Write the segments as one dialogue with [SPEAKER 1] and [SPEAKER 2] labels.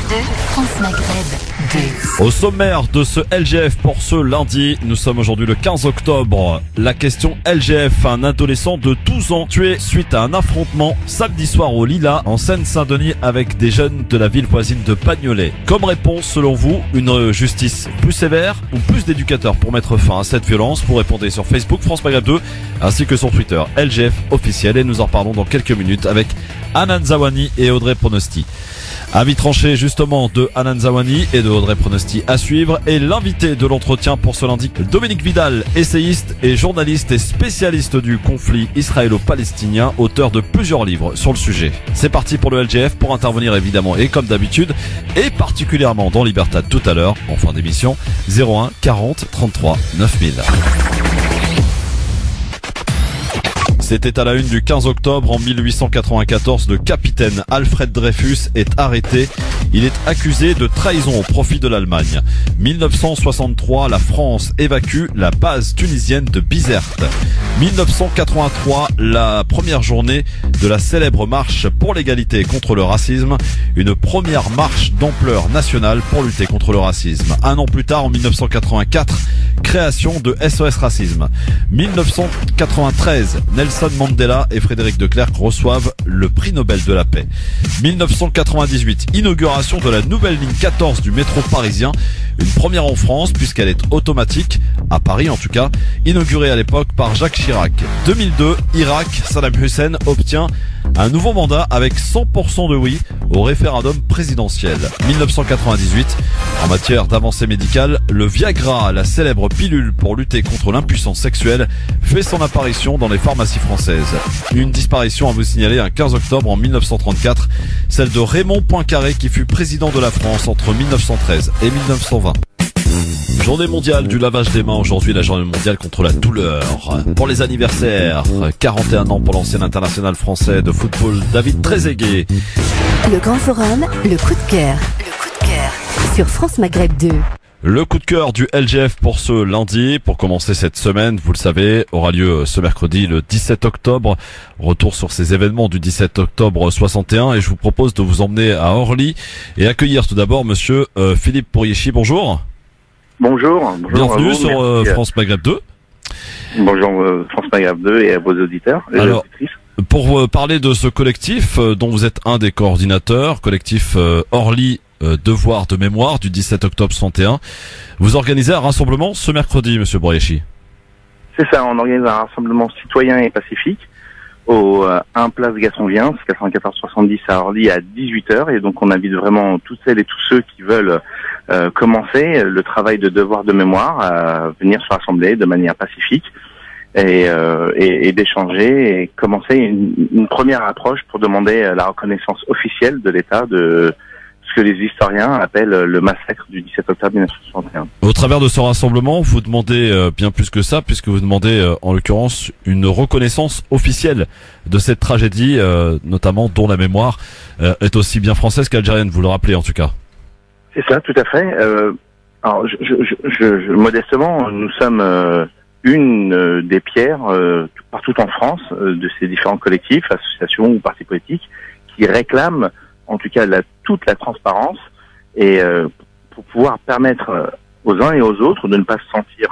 [SPEAKER 1] France Maghreb 2.
[SPEAKER 2] Au sommaire de ce LGF pour ce lundi, nous sommes aujourd'hui le 15 octobre. La question LGF, un adolescent de 12 ans tué suite à un affrontement samedi soir au Lilas en Seine-Saint-Denis avec des jeunes de la ville voisine de Bagnolet. Comme réponse, selon vous, une justice plus sévère ou plus d'éducateurs pour mettre fin à cette violence? Vous répondez sur Facebook France Maghreb 2 ainsi que sur Twitter LGF officiel et nous en reparlons dans quelques minutes avec Hanan Zawani et Audrey Pronosti. Avis tranché justement de Hanan Zawani et de Audrey Pronosti à suivre et l'invité de l'entretien pour ce lundi, Dominique Vidal, essayiste et journaliste et spécialiste du conflit israélo-palestinien, auteur de plusieurs livres sur le sujet. C'est parti pour le LGF pour intervenir évidemment et comme d'habitude et particulièrement dans Libertad tout à l'heure en fin d'émission 01 40 33 9000. C'était à la une du 15 octobre en 1894. Le capitaine Alfred Dreyfus est arrêté. Il est accusé de trahison au profit de l'Allemagne. 1963, la France évacue la base tunisienne de Bizerte. 1983, la première journée de la célèbre marche pour l'égalité et contre le racisme. Une première marche d'ampleur nationale pour lutter contre le racisme. Un an plus tard, en 1984, création de SOS Racisme. 1993, Nelson Mandela et Frédéric de Klerk reçoivent le prix Nobel de la paix. 1998, inauguration de la nouvelle ligne 14 du métro parisien. Une première en France puisqu'elle est automatique, à Paris en tout cas, inaugurée à l'époque par Jacques Chirac. 2002, Irak, Saddam Hussein obtient un nouveau mandat avec 100% de oui au référendum présidentiel. 1998, en matière d'avancée médicale, le Viagra, la célèbre pilule pour lutter contre l'impuissance sexuelle, fait son apparition dans les pharmacies françaises. Une disparition à vous signaler un 15 octobre en 1934, celle de Raymond Poincaré qui fut président de la France entre 1913 et 1920. Journée mondiale du lavage des mains aujourd'hui, la journée mondiale contre la douleur. Pour les anniversaires, 41 ans pour l'ancien international français de football David Trezeguet.
[SPEAKER 1] Le Grand Forum, le coup de cœur. Le coup de cœur sur France Maghreb 2.
[SPEAKER 2] Le coup de cœur du LGF pour ce lundi, pour commencer cette semaine, vous le savez, aura lieu ce mercredi le 17 octobre. Retour sur ces événements du 17 octobre 61 et je vous propose de vous emmener à Orly et accueillir tout d'abord monsieur Philippe Pourriéchi. Bonjour.
[SPEAKER 3] Bonjour.
[SPEAKER 2] Bienvenue sur France Maghreb 2.
[SPEAKER 3] Bonjour France Maghreb 2 et à vos auditeurs et
[SPEAKER 2] Alors,
[SPEAKER 3] auditrices.
[SPEAKER 2] Pour parler de ce collectif dont vous êtes un des coordinateurs, collectif Orly Devoir de mémoire du 17 octobre 61, vous organisez un rassemblement ce mercredi, monsieur Pourriéchi.
[SPEAKER 3] C'est ça, on organise un rassemblement citoyen et pacifique au 1 place Gaston-Viens, 94-70 à Orly à 18h et donc on invite vraiment toutes celles et tous ceux qui veulent commencer le travail de devoir de mémoire à venir se rassembler de manière pacifique et d'échanger et commencer une première approche pour demander la reconnaissance officielle de l'État de ce que les historiens appellent le massacre du 17 octobre 1961.
[SPEAKER 2] Au travers de ce rassemblement, vous demandez bien plus que ça, puisque vous demandez en l'occurrence une reconnaissance officielle de cette tragédie, notamment dont la mémoire est aussi bien française qu'algérienne, vous le rappelez en tout cas.
[SPEAKER 3] C'est ça, tout à fait. Alors, modestement, nous sommes une des pierres partout en France de ces différents collectifs, associations ou partis politiques qui réclament en tout cas toute la transparence et pour pouvoir permettre aux uns et aux autres de ne pas se sentir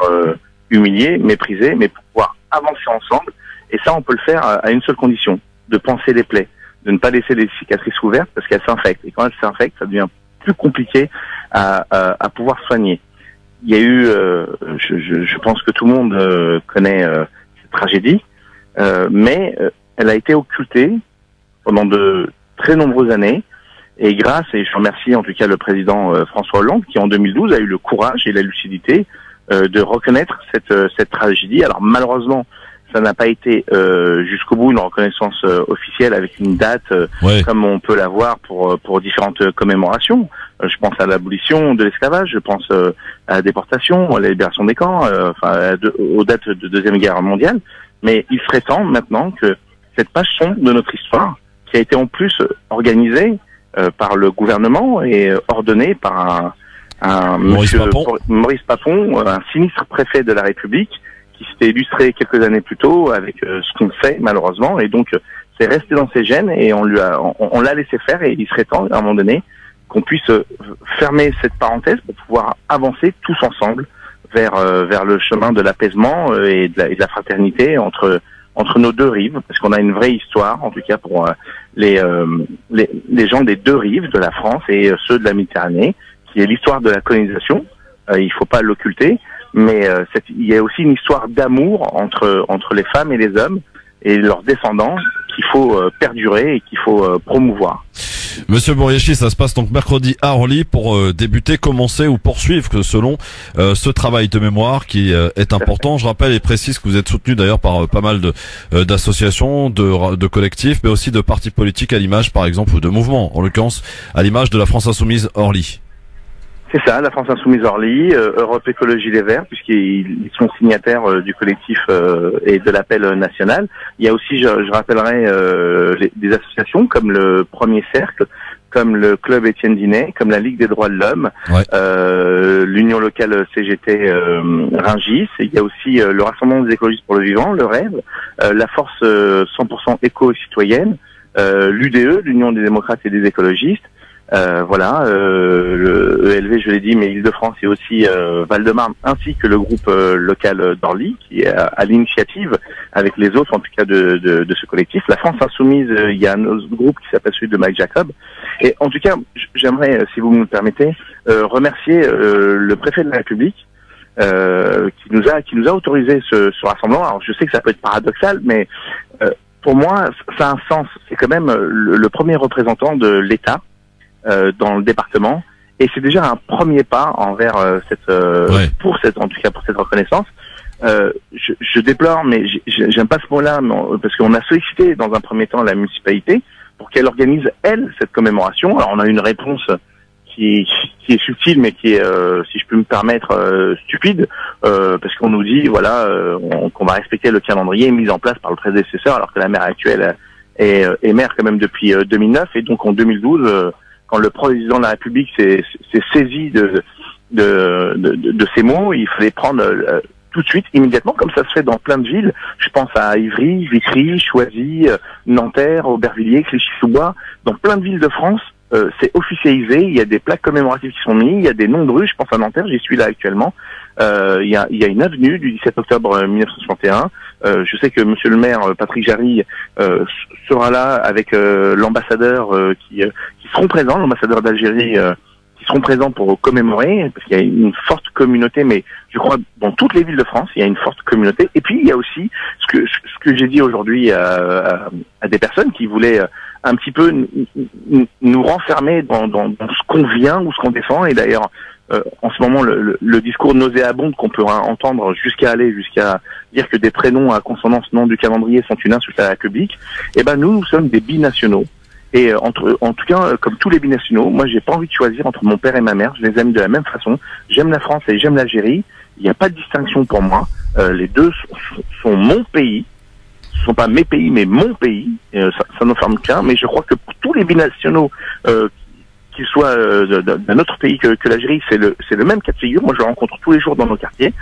[SPEAKER 3] humiliés, méprisés, mais pour pouvoir avancer ensemble. Et ça, on peut le faire à une seule condition, de panser les plaies, de ne pas laisser les cicatrices ouvertes parce qu'elles s'infectent. Et quand elles s'infectent, ça devient plus compliqué à pouvoir soigner. Il y a eu, je pense que tout le monde connaît cette tragédie, mais elle a été occultée pendant de très nombreuses années, et grâce, et je remercie en tout cas le président François Hollande, qui en 2012 a eu le courage et la lucidité de reconnaître cette tragédie. Alors malheureusement, ça n'a pas été jusqu'au bout une reconnaissance officielle avec une date comme on peut l'avoir pour différentes commémorations. Je pense à l'abolition de l'esclavage, je pense à la déportation, à la libération des camps, aux dates de Deuxième Guerre mondiale. Mais il serait temps maintenant que cette page sombre de notre histoire, qui a été en plus organisée par le gouvernement et ordonnée par Maurice Papon, un sinistre préfet de la République, qui s'était illustré quelques années plus tôt avec ce qu'on fait malheureusement, et donc c'est resté dans ses gènes et on l'a laissé faire, et il serait temps à un moment donné qu'on puisse fermer cette parenthèse pour pouvoir avancer tous ensemble vers le chemin de l'apaisement et de la fraternité entre nos deux rives, parce qu'on a une vraie histoire, en tout cas pour les gens des deux rives de la France et ceux de la Méditerranée, qui est l'histoire de la colonisation. Il faut pas l'occulter, mais il y a aussi une histoire d'amour entre les femmes et les hommes et leurs descendants qu'il faut perdurer et qu'il faut promouvoir.
[SPEAKER 2] Monsieur Bouriachi, ça se passe donc mercredi à Orly pour débuter, commencer ou poursuivre selon ce travail de mémoire qui est important. Je rappelle et précise que vous êtes soutenu d'ailleurs par pas mal d'associations, de collectifs, mais aussi de partis politiques à l'image par exemple ou de mouvements, en l'occurrence à l'image de la France Insoumise Orly.
[SPEAKER 3] C'est ça, la France Insoumise Orly, Europe Écologie Les Verts, puisqu'ils sont signataires du collectif et de l'appel national. Il y a aussi, je rappellerai, des associations comme le Premier Cercle, comme le Club Étienne Dinet, comme la Ligue des droits de l'homme, ouais. L'Union locale CGT Rungis. Il y a aussi le Rassemblement des écologistes pour le vivant, le REV, la Force 100% éco-citoyenne, l'UDE, l'Union des démocrates et des écologistes. Voilà, le ELV, je l'ai dit, mais Île-de-France et aussi Val-de-Marne, ainsi que le groupe local d'Orly, qui est à l'initiative, avec les autres en tout cas de ce collectif. La France Insoumise, il y a un autre groupe qui s'appelle celui de Mike Jacob. Et en tout cas, j'aimerais, si vous me le permettez, remercier le préfet de la République qui nous a autorisé ce rassemblement. Alors je sais que ça peut être paradoxal, mais pour moi, ça a un sens. C'est quand même le premier représentant de l'État dans le département, et c'est déjà un premier pas envers pour cette reconnaissance. Je déplore, mais j'aime pas ce mot-là, parce qu'on a sollicité dans un premier temps la municipalité pour qu'elle organise elle cette commémoration. Alors on a une réponse qui est subtile, mais qui est, si je peux me permettre, stupide, parce qu'on nous dit voilà qu'on va respecter le calendrier mis en place par le prédécesseur, alors que la maire actuelle est maire quand même depuis 2009, et donc en 2012. Quand le président de la République s'est saisi de ces mots, il fallait prendre tout de suite, immédiatement, comme ça se fait dans plein de villes. Je pense à Ivry, Vitry, Choisy, Nanterre, Aubervilliers, Clichy-sous-Bois. Dans plein de villes de France, c'est officialisé. Il y a des plaques commémoratives qui sont mises. Il y a des noms de rues. Je pense à Nanterre, j'y suis là actuellement. Il y a une avenue du 17 octobre 1961. Je sais que Monsieur le maire Patrick Jarry sera là avec l'ambassadeur qui seront présents, l'ambassadeur d'Algérie qui seront présents pour commémorer, parce qu'il y a une forte communauté, mais je crois dans toutes les villes de France il y a une forte communauté. Et puis il y a aussi ce que j'ai dit aujourd'hui à des personnes qui voulaient un petit peu nous renfermer dans ce qu'on vient ou ce qu'on défend. Et d'ailleurs en ce moment le discours nauséabond qu'on peut entendre jusqu'à dire que des prénoms à consonance non du calendrier sont une insulte à la République. Et ben nous sommes des binationaux. Et en tout cas, comme tous les binationaux, moi j'ai pas envie de choisir entre mon père et ma mère. Je les aime de la même façon. J'aime la France et j'aime l'Algérie. Il n'y a pas de distinction pour moi. Les deux sont mon pays. Ce sont pas mes pays, mais mon pays. Ça ne ferme qu'un. Mais je crois que pour tous les binationaux, qu'ils soient d'un autre pays que l'Algérie, c'est le même cas de figure. Moi je le rencontre tous les jours dans nos quartiers.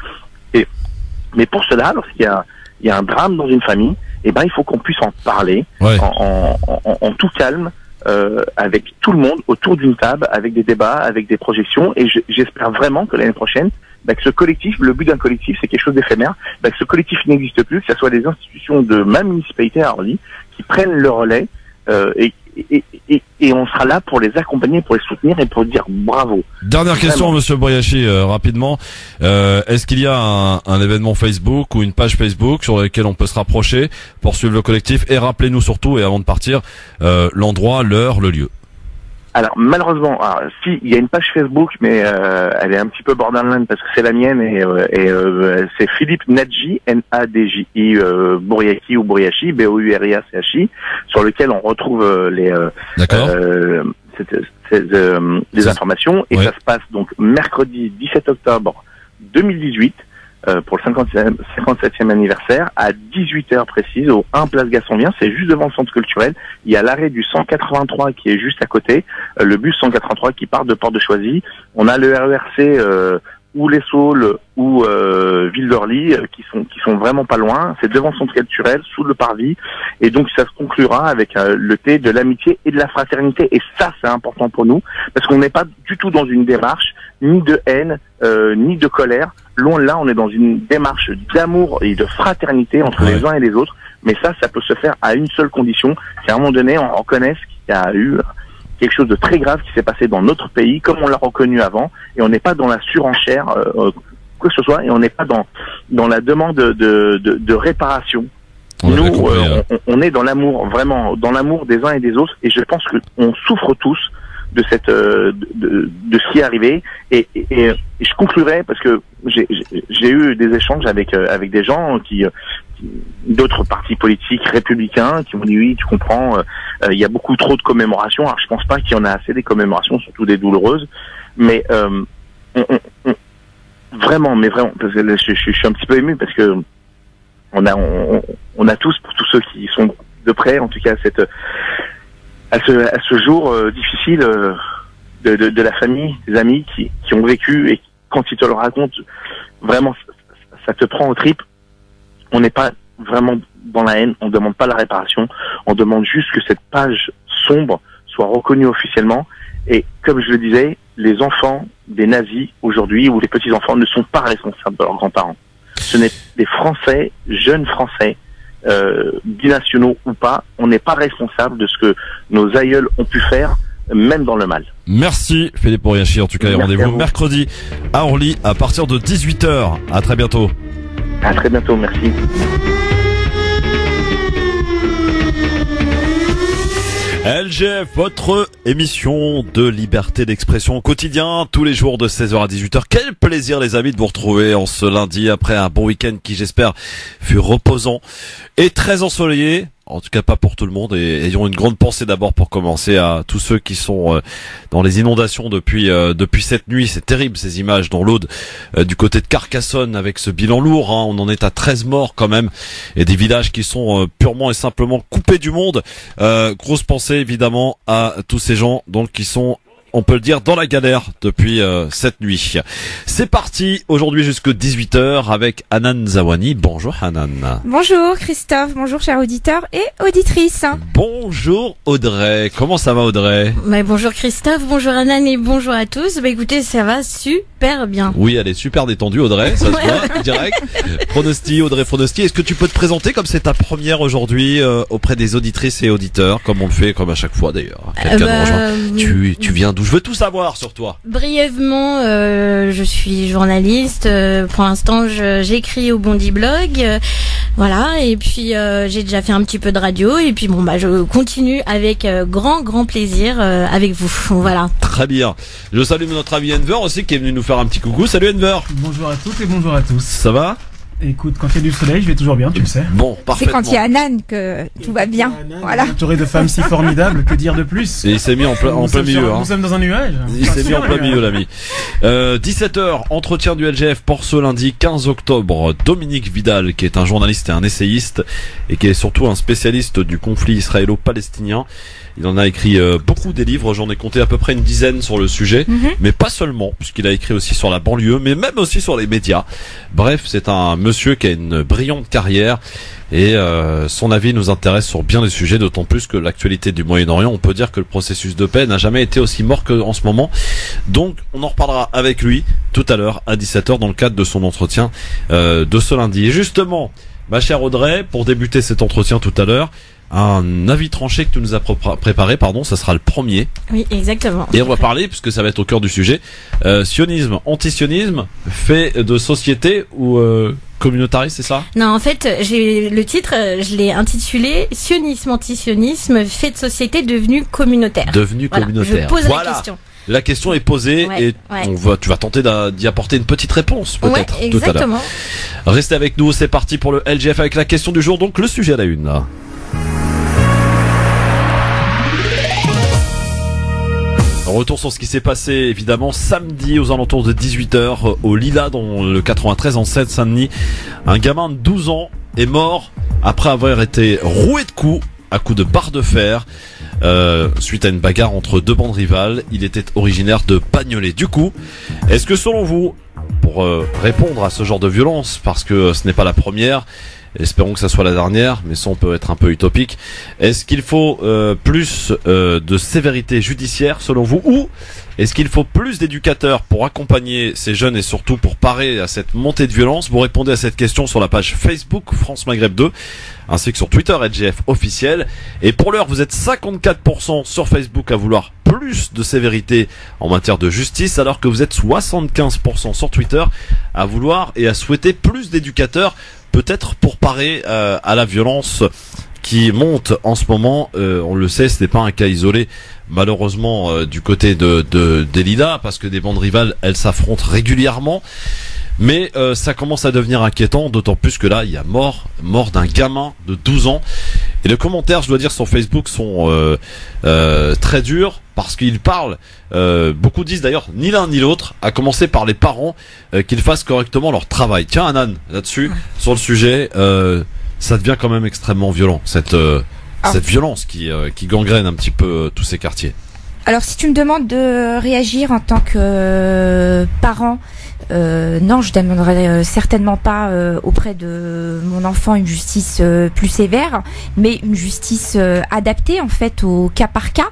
[SPEAKER 3] Mais pour cela, lorsqu'il y a un drame dans une famille, eh ben il faut qu'on puisse en parler, ouais. en tout calme, avec tout le monde autour d'une table, avec des débats, avec des projections. Et j'espère vraiment que l'année prochaine, que ce collectif, le but d'un collectif, c'est quelque chose d'éphémère, que ce collectif n'existe plus, que ce soit des institutions de ma municipalité à Orly qui prennent le relais et on sera là pour les accompagner, pour les soutenir et pour dire bravo.
[SPEAKER 2] Dernière question, Monsieur Bouriachi, rapidement. Est-ce qu'il y a un événement Facebook ou une page Facebook sur laquelle on peut se rapprocher pour suivre le collectif? Et rappelez-nous surtout, et avant de partir, l'endroit, l'heure, le lieu.
[SPEAKER 3] Alors malheureusement, si il y a une page Facebook, mais elle est un petit peu borderline parce que c'est la mienne et c'est Philippe Nadji, Nadji, Bouriachi ou Bouriachi, Bouriachi, sur lequel on retrouve les informations, et ouais. Ça se passe donc mercredi 17 octobre 2018 pour le 57e anniversaire à 18h précise au 1 place Gaston-Vien. C'est juste devant le centre culturel. Il y a l'arrêt du 183 qui est juste à côté, le bus 183 qui part de Porte de Choisy. On a le RERC ou Les Saules ou Ville d'Orly, qui sont vraiment pas loin. C'est devant le centre culturel, sous le parvis, et donc ça se conclura avec le thé de l'amitié et de la fraternité. Et ça, c'est important pour nous, parce qu'on n'est pas du tout dans une démarche ni de haine, ni de colère. Loin de là, on est dans une démarche d'amour et de fraternité entre les uns et les autres. Mais ça peut se faire à une seule condition, c'est à un moment donné, on reconnaisse qu'il y a eu quelque chose de très grave qui s'est passé dans notre pays, comme on l'a reconnu avant, et on n'est pas dans la surenchère, quoi que ce soit, et on n'est pas dans la demande de réparation. Nous, on est dans l'amour, vraiment, dans l'amour des uns et des autres, et je pense qu'on souffre tous de cette de ce qui est arrivé, et je conclurai parce que j'ai eu des échanges avec des gens d'autres partis politiques républicains qui m'ont dit oui, tu comprends, il y a beaucoup trop de commémorations. Alors je pense pas qu'il y en a assez des commémorations, surtout des douloureuses, mais vraiment, parce que là, je suis un petit peu ému parce que on a tous, pour tous ceux qui sont de près, en tout cas à ce jour difficile de la famille, des amis qui ont vécu, et quand ils te le racontent, vraiment ça te prend aux tripes. On n'est pas vraiment dans la haine, on demande pas la réparation, on demande juste que cette page sombre soit reconnue officiellement. Et comme je le disais, les enfants des nazis aujourd'hui, ou les petits-enfants, ne sont pas responsables de leurs grands-parents. Ce n'est des Français, jeunes Français, binationaux ou pas, on n'est pas responsable de ce que nos aïeuls ont pu faire, même dans le mal.
[SPEAKER 2] Merci Philippe Oriachi, en tout cas, rendez-vous mercredi à Orly à partir de 18h. À très bientôt.
[SPEAKER 3] À très bientôt, merci.
[SPEAKER 2] LGF, votre émission de liberté d'expression au quotidien, tous les jours de 16h à 18h. Quel plaisir les amis de vous retrouver en ce lundi après un bon week-end qui j'espère fut reposant et très ensoleillé. En tout cas pas pour tout le monde, et ayons une grande pensée d'abord pour commencer à tous ceux qui sont dans les inondations depuis cette nuit. C'est terrible ces images dans l'Aude, du côté de Carcassonne, avec ce bilan lourd, hein. On en est à 13 morts quand même, et des villages qui sont purement et simplement coupés du monde. Grosse pensée évidemment à tous ces gens donc qui sont, on peut le dire, dans la galère depuis cette nuit. C'est parti aujourd'hui jusqu'à 18h avec Hanan Zawani. Bonjour Hanan.
[SPEAKER 4] Bonjour Christophe, bonjour chers auditeurs et auditrices.
[SPEAKER 2] Bonjour Audrey, comment ça va Audrey?
[SPEAKER 4] Bonjour Christophe, bonjour Hanan et bonjour à tous. Écoutez, ça va super bien.
[SPEAKER 2] Oui, elle est super détendue Audrey, ça se voit direct. Audrey Fronosti, est-ce que tu peux te présenter comme c'est ta première aujourd'hui auprès des auditrices et auditeurs, comme on le fait, comme à chaque fois d'ailleurs. Tu viens d'où? Je veux tout savoir sur toi.
[SPEAKER 4] Brièvement, je suis journaliste. Pour l'instant, j'écris au Bondi Blog. Voilà. Et puis, j'ai déjà fait un petit peu de radio. Et puis, je continue avec grand plaisir avec vous. Voilà.
[SPEAKER 2] Très bien. Je salue notre ami Enver aussi qui est venu nous faire un petit coucou. Salut Enver.
[SPEAKER 5] Bonjour à toutes et bonjour à tous.
[SPEAKER 2] Ça va?
[SPEAKER 5] Écoute, quand il y a du soleil, je vais toujours bien, tu le sais.
[SPEAKER 2] Bon, parfaitement.
[SPEAKER 4] C'est quand il y a Hanan que tout va bien. Voilà.
[SPEAKER 5] Entouré de femmes si formidables, que dire de plus?
[SPEAKER 2] Et il s'est mis en plein milieu.
[SPEAKER 5] Nous sommes dans un nuage.
[SPEAKER 2] Il s'est mis en plein milieu, l'ami. 17h, entretien du LGF pour ce lundi 15 octobre. Dominique Vidal, qui est un journaliste et un essayiste, et qui est surtout un spécialiste du conflit israélo-palestinien. Il en a écrit beaucoup des livres, j'en ai compté à peu près une dizaine sur le sujet, mais pas seulement, puisqu'il a écrit aussi sur la banlieue, mais même aussi sur les médias. Bref, c'est un monsieur qui a une brillante carrière, et son avis nous intéresse sur bien des sujets, d'autant plus que l'actualité du Moyen-Orient, on peut dire que le processus de paix n'a jamais été aussi mort qu'en ce moment. Donc on en reparlera avec lui tout à l'heure à 17h dans le cadre de son entretien de ce lundi. Et justement, ma chère Audrey, pour débuter cet entretien tout à l'heure, un avis tranché que tu nous as préparé, ça sera le premier.
[SPEAKER 4] Oui, exactement.
[SPEAKER 2] Et on va parler, puisque ça va être au cœur du sujet, sionisme, antisionisme, fait de société ou communautariste, c'est ça?
[SPEAKER 4] Non, en fait, le titre, je l'ai intitulé Sionisme, antisionisme, fait de société devenu communautaire.
[SPEAKER 2] Devenu communautaire.
[SPEAKER 4] Je pose la question.
[SPEAKER 2] La question est posée tu vas tenter d'y apporter une petite réponse peut-être tout à l'heure. Restez avec nous, c'est parti pour le LGF avec la question du jour, donc le sujet à la une. Là. Retour sur ce qui s'est passé évidemment samedi aux alentours de 18h au Lila dans le 93 en Seine-Saint-Denis. Un gamin de 12 ans est mort après avoir été roué de coups à coups de barre de fer suite à une bagarre entre deux bandes rivales. Il était originaire de Bagnolet. Du coup, est-ce que selon vous, pour pour répondre à ce genre de violence, parce que ce n'est pas la première. Espérons que ça soit la dernière, mais ça on peut être un peu utopique. Est-ce qu'il faut plus de sévérité judiciaire selon vous, ou est-ce qu'il faut plus d'éducateurs pour accompagner ces jeunes et surtout pour parer à cette montée de violence? Vous répondez à cette question sur la page Facebook France Maghreb 2, ainsi que sur Twitter @GF officiel. Et pour l'heure, vous êtes 54% sur Facebook à vouloir plus de sévérité en matière de justice, alors que vous êtes 75% sur Twitter à vouloir et à souhaiter plus d'éducateurs, peut-être pour parer à la violence qui monte en ce moment. On le sait, ce n'est pas un cas isolé, malheureusement, du côté des Lilas, parce que des bandes rivales, elles s'affrontent régulièrement. Mais ça commence à devenir inquiétant, d'autant plus que là, il y a mort d'un gamin de 12 ans. Et les commentaires, je dois dire, sur Facebook sont très durs, parce qu'ils parlent, beaucoup disent d'ailleurs, ni l'un ni l'autre, à commencer par les parents, qu'ils fassent correctement leur travail. Tiens, Anan, là-dessus, sur le sujet, ça devient quand même extrêmement violent, cette violence qui gangrène un petit peu tous ces quartiers.
[SPEAKER 6] Alors, si tu me demandes de réagir en tant que parent, non, je demanderai certainement pas auprès de mon enfant une justice plus sévère, mais une justice adaptée en fait au cas par cas.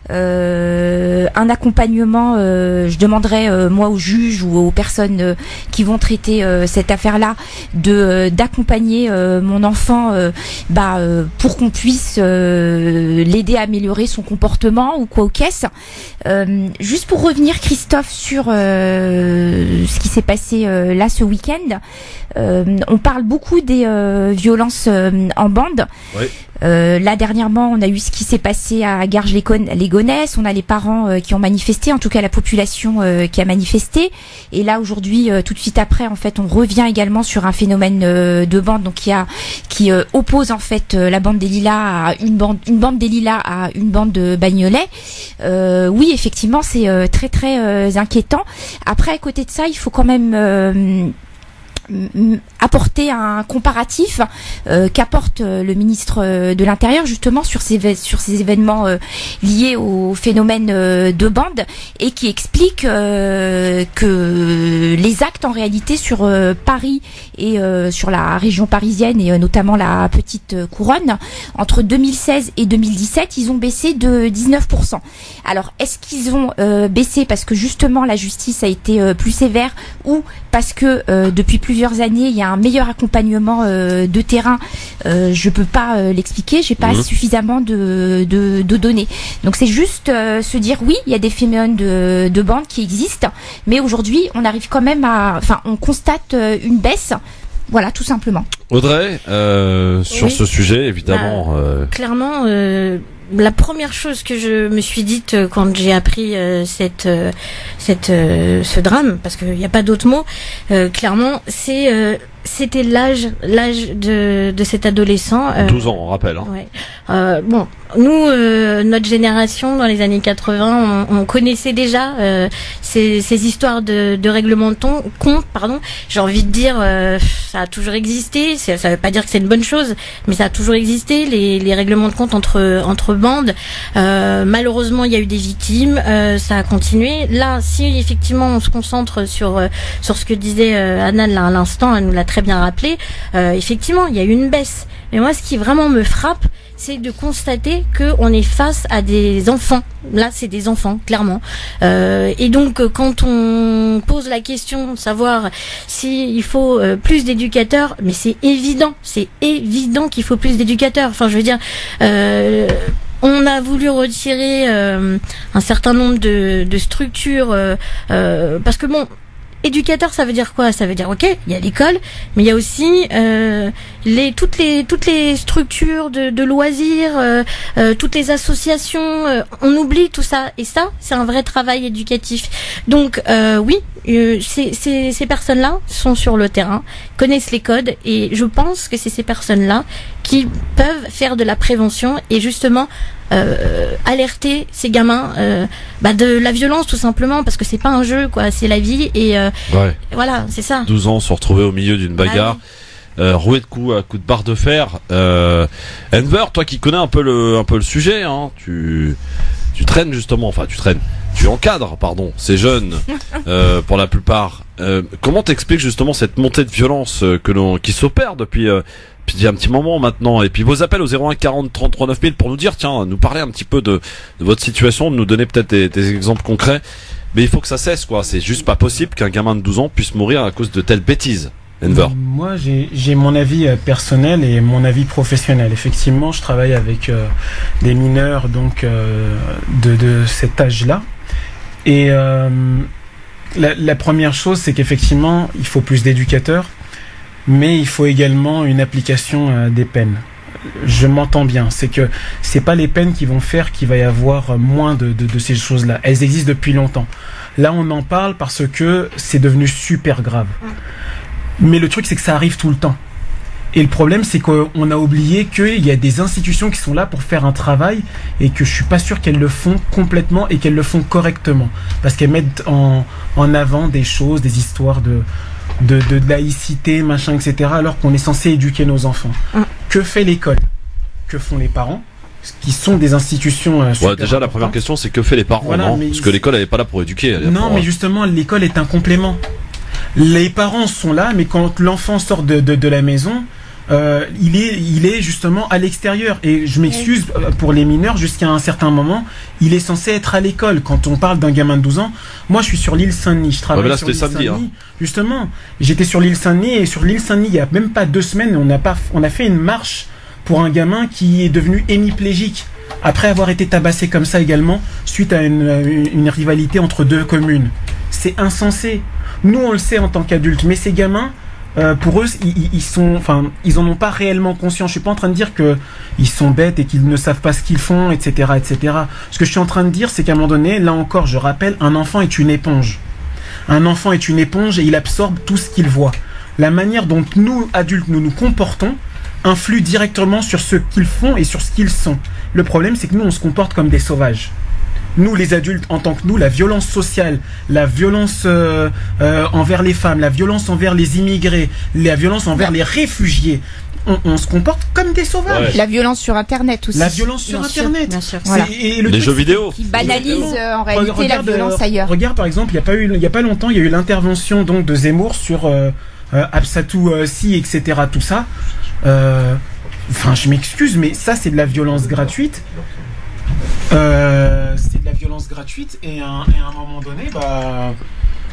[SPEAKER 6] Un accompagnement, je demanderais moi aux juges ou aux personnes qui vont traiter cette affaire-là d'accompagner mon enfant pour qu'on puisse l'aider à améliorer son comportement ou quoi aux caisses. Juste pour revenir, Christophe, sur ce qui s'est passé là ce week-end, on parle beaucoup des violences en bande. Oui. Là dernièrement, on a eu ce qui s'est passé à Garges-les-Gonesse. On a les parents qui ont manifesté, en tout cas la population qui a manifesté. Et là aujourd'hui, tout de suite après, en fait, on revient également sur un phénomène de bande, donc qui oppose en fait la bande des Lilas à une bande des Lilas à une bande de Bagnolet. Oui, effectivement, c'est très très inquiétant. Après, à côté de ça, il faut quand même apporter un comparatif qu'apporte le ministre de l'Intérieur justement sur ces événements liés au phénomène de bande, et qui explique que les actes en réalité sur Paris et sur la région parisienne et notamment la petite couronne, entre 2016 et 2017, ils ont baissé de 19%. Alors est-ce qu'ils ont baissé parce que justement la justice a été plus sévère, ou parce que depuis plusieurs années il y a un meilleur accompagnement de terrain? Je peux pas l'expliquer, j'ai pas suffisamment de données. Donc c'est juste se dire oui, il y a des phénomènes de bande qui existent, mais aujourd'hui on arrive quand même on constate une baisse. Voilà, tout simplement.
[SPEAKER 2] Audrey, sur ce sujet, évidemment.
[SPEAKER 4] Clairement, la première chose que je me suis dite quand j'ai appris ce drame, parce qu'il n'y a pas d'autre mot, clairement, c'était l'âge de cet adolescent.
[SPEAKER 2] 12 ans, on rappelle. Hein.
[SPEAKER 4] Ouais. Bon, nous, notre génération, dans les années 80, on connaissait déjà ces histoires de règlement de compte, pardon. J'ai envie de dire, ça a toujours existé. Ça veut pas dire que c'est une bonne chose, mais ça a toujours existé, les règlements de compte entre bandes. Malheureusement, il y a eu des victimes. Ça a continué. Là, si effectivement on se concentre sur ce que disait Anna là à l'instant, elle nous l'a très bien rappelé. Effectivement, il y a eu une baisse. Mais moi, ce qui vraiment me frappe, c'est de constater qu'on est face à des enfants. Là, c'est des enfants, clairement. Et donc, quand on pose la question de savoir s'il faut plus d'éducateurs, mais c'est évident qu'il faut plus d'éducateurs. Enfin, je veux dire, on a voulu retirer un certain nombre de structures parce que bon, éducateur, ça veut dire quoi? Ça veut dire ok, il y a l'école, mais il y a aussi toutes les structures de loisirs, toutes les associations. On oublie tout ça, et ça, c'est un vrai travail éducatif. Donc oui, ces personnes-là sont sur le terrain, connaissent les codes, et je pense que c'est ces personnes-là qui peuvent faire de la prévention et justement alerter ces gamins de la violence, tout simplement, parce que c'est pas un jeu, quoi, c'est la vie, et voilà, c'est ça.
[SPEAKER 2] 12 ans, se retrouver au milieu d'une bagarre, roué de coups à coups de barre de fer. Enver, toi qui connais un peu le sujet, hein, tu traînes justement, enfin tu traînes. tu encadres, pardon, ces jeunes, pour la plupart. Comment t'expliques justement cette montée de violence qui s'opère depuis un petit moment maintenant, et puis vos appels au 01 40 33 9000 pour nous dire, tiens, nous parler un petit peu de votre situation, de nous donner peut-être des exemples concrets. Mais il faut que ça cesse, quoi. C'est juste pas possible qu'un gamin de 12 ans puisse mourir à cause de telles bêtises. Enver.
[SPEAKER 5] Moi, j'ai mon avis personnel et mon avis professionnel. Effectivement, je travaille avec des mineurs donc de cet âge-là. Et la première chose, c'est qu'effectivement, il faut plus d'éducateurs, mais il faut également une application des peines. Je m'entends bien, c'est que c'est pas les peines qui vont faire qu'il va y avoir moins de ces choses-là. Elles existent depuis longtemps. Là, on en parle parce que c'est devenu super grave. Mais le truc, c'est que ça arrive tout le temps. Et le problème, c'est qu'on a oublié qu'il y a des institutions qui sont là pour faire un travail et que je suis pas sûr qu'elles le font complètement et qu'elles le font correctement. Parce qu'elles mettent en avant des choses, des histoires de laïcité, machin, etc. alors qu'on est censé éduquer nos enfants. Que fait l'école? Que font les parents? Qui sont des institutions super
[SPEAKER 2] déjà la première question, c'est que fait les parents,
[SPEAKER 5] voilà,
[SPEAKER 2] non? Parce que l'école, elle est pas là pour éduquer.
[SPEAKER 5] Mais justement, l'école est un complément. Les parents sont là, mais quand l'enfant sort de la maison, il est justement à l'extérieur. Et je m'excuse pour les mineurs, jusqu'à un certain moment, il est censé être à l'école. Quand on parle d'un gamin de 12 ans, moi je suis sur l'île Saint-Denis, je travaille sur l'île Saint-Denis. Justement, j'étais sur l'île Saint-Denis, et sur l'île Saint-Denis, il y a même pas 2 semaines, on a fait une marche pour un gamin qui est devenu hémiplégique, après avoir été tabassé comme ça également, suite à une rivalité entre 2 communes. C'est insensé. Nous, on le sait en tant qu'adultes, mais ces gamins, pour eux, ils en ont pas réellement conscience. Je suis pas en train de dire que ils sont bêtes et qu'ils ne savent pas ce qu'ils font, etc., etc. Ce que je suis en train de dire, c'est qu'à un moment donné, là encore, je rappelle, un enfant est une éponge. Un enfant est une éponge et il absorbe tout ce qu'il voit. La manière dont nous, adultes, nous nous comportons influe directement sur ce qu'ils font et sur ce qu'ils sont. Le problème, c'est que nous, on se comporte comme des sauvages. Nous, les adultes, en tant que nous, la violence sociale, la violence envers les femmes, la violence envers les immigrés, la violence envers les réfugiés, on se comporte comme des sauvages.
[SPEAKER 6] Ouais. La violence sur Internet aussi.
[SPEAKER 5] La violence sur Internet.
[SPEAKER 4] Bien sûr.
[SPEAKER 6] Voilà.
[SPEAKER 5] Et
[SPEAKER 2] les jeux vidéo.
[SPEAKER 6] Qui banalise en réalité la violence ailleurs.
[SPEAKER 5] Regarde, par exemple, il y a pas longtemps, il y a eu l'intervention donc de Zemmour sur Absatou Si, etc. Tout ça. Je m'excuse, mais ça, c'est de la violence gratuite. C'est de la violence gratuite et à un moment donné,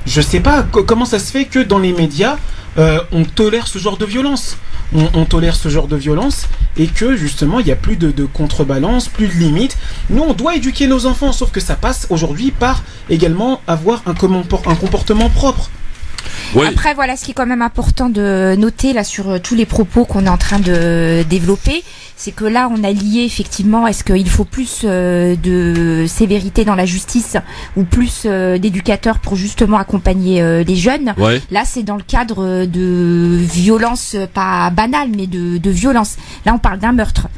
[SPEAKER 5] je sais pas comment ça se fait que dans les médias on tolère ce genre de violence. On tolère ce genre de violence et que justement il n'y a plus de contrebalance, plus de limites. Nous, on doit éduquer nos enfants, sauf que ça passe aujourd'hui par également avoir un comportement propre.
[SPEAKER 2] Oui.
[SPEAKER 6] Après, voilà, ce qui est quand même important de noter là sur tous les propos qu'on est en train de développer, c'est que là, on a lié effectivement, est-ce qu'il faut plus de sévérité dans la justice ou plus d'éducateurs pour justement accompagner les jeunes.
[SPEAKER 2] Ouais.
[SPEAKER 6] Là, c'est dans le cadre de violence, pas banale, mais de violence. Là, on parle d'un meurtre.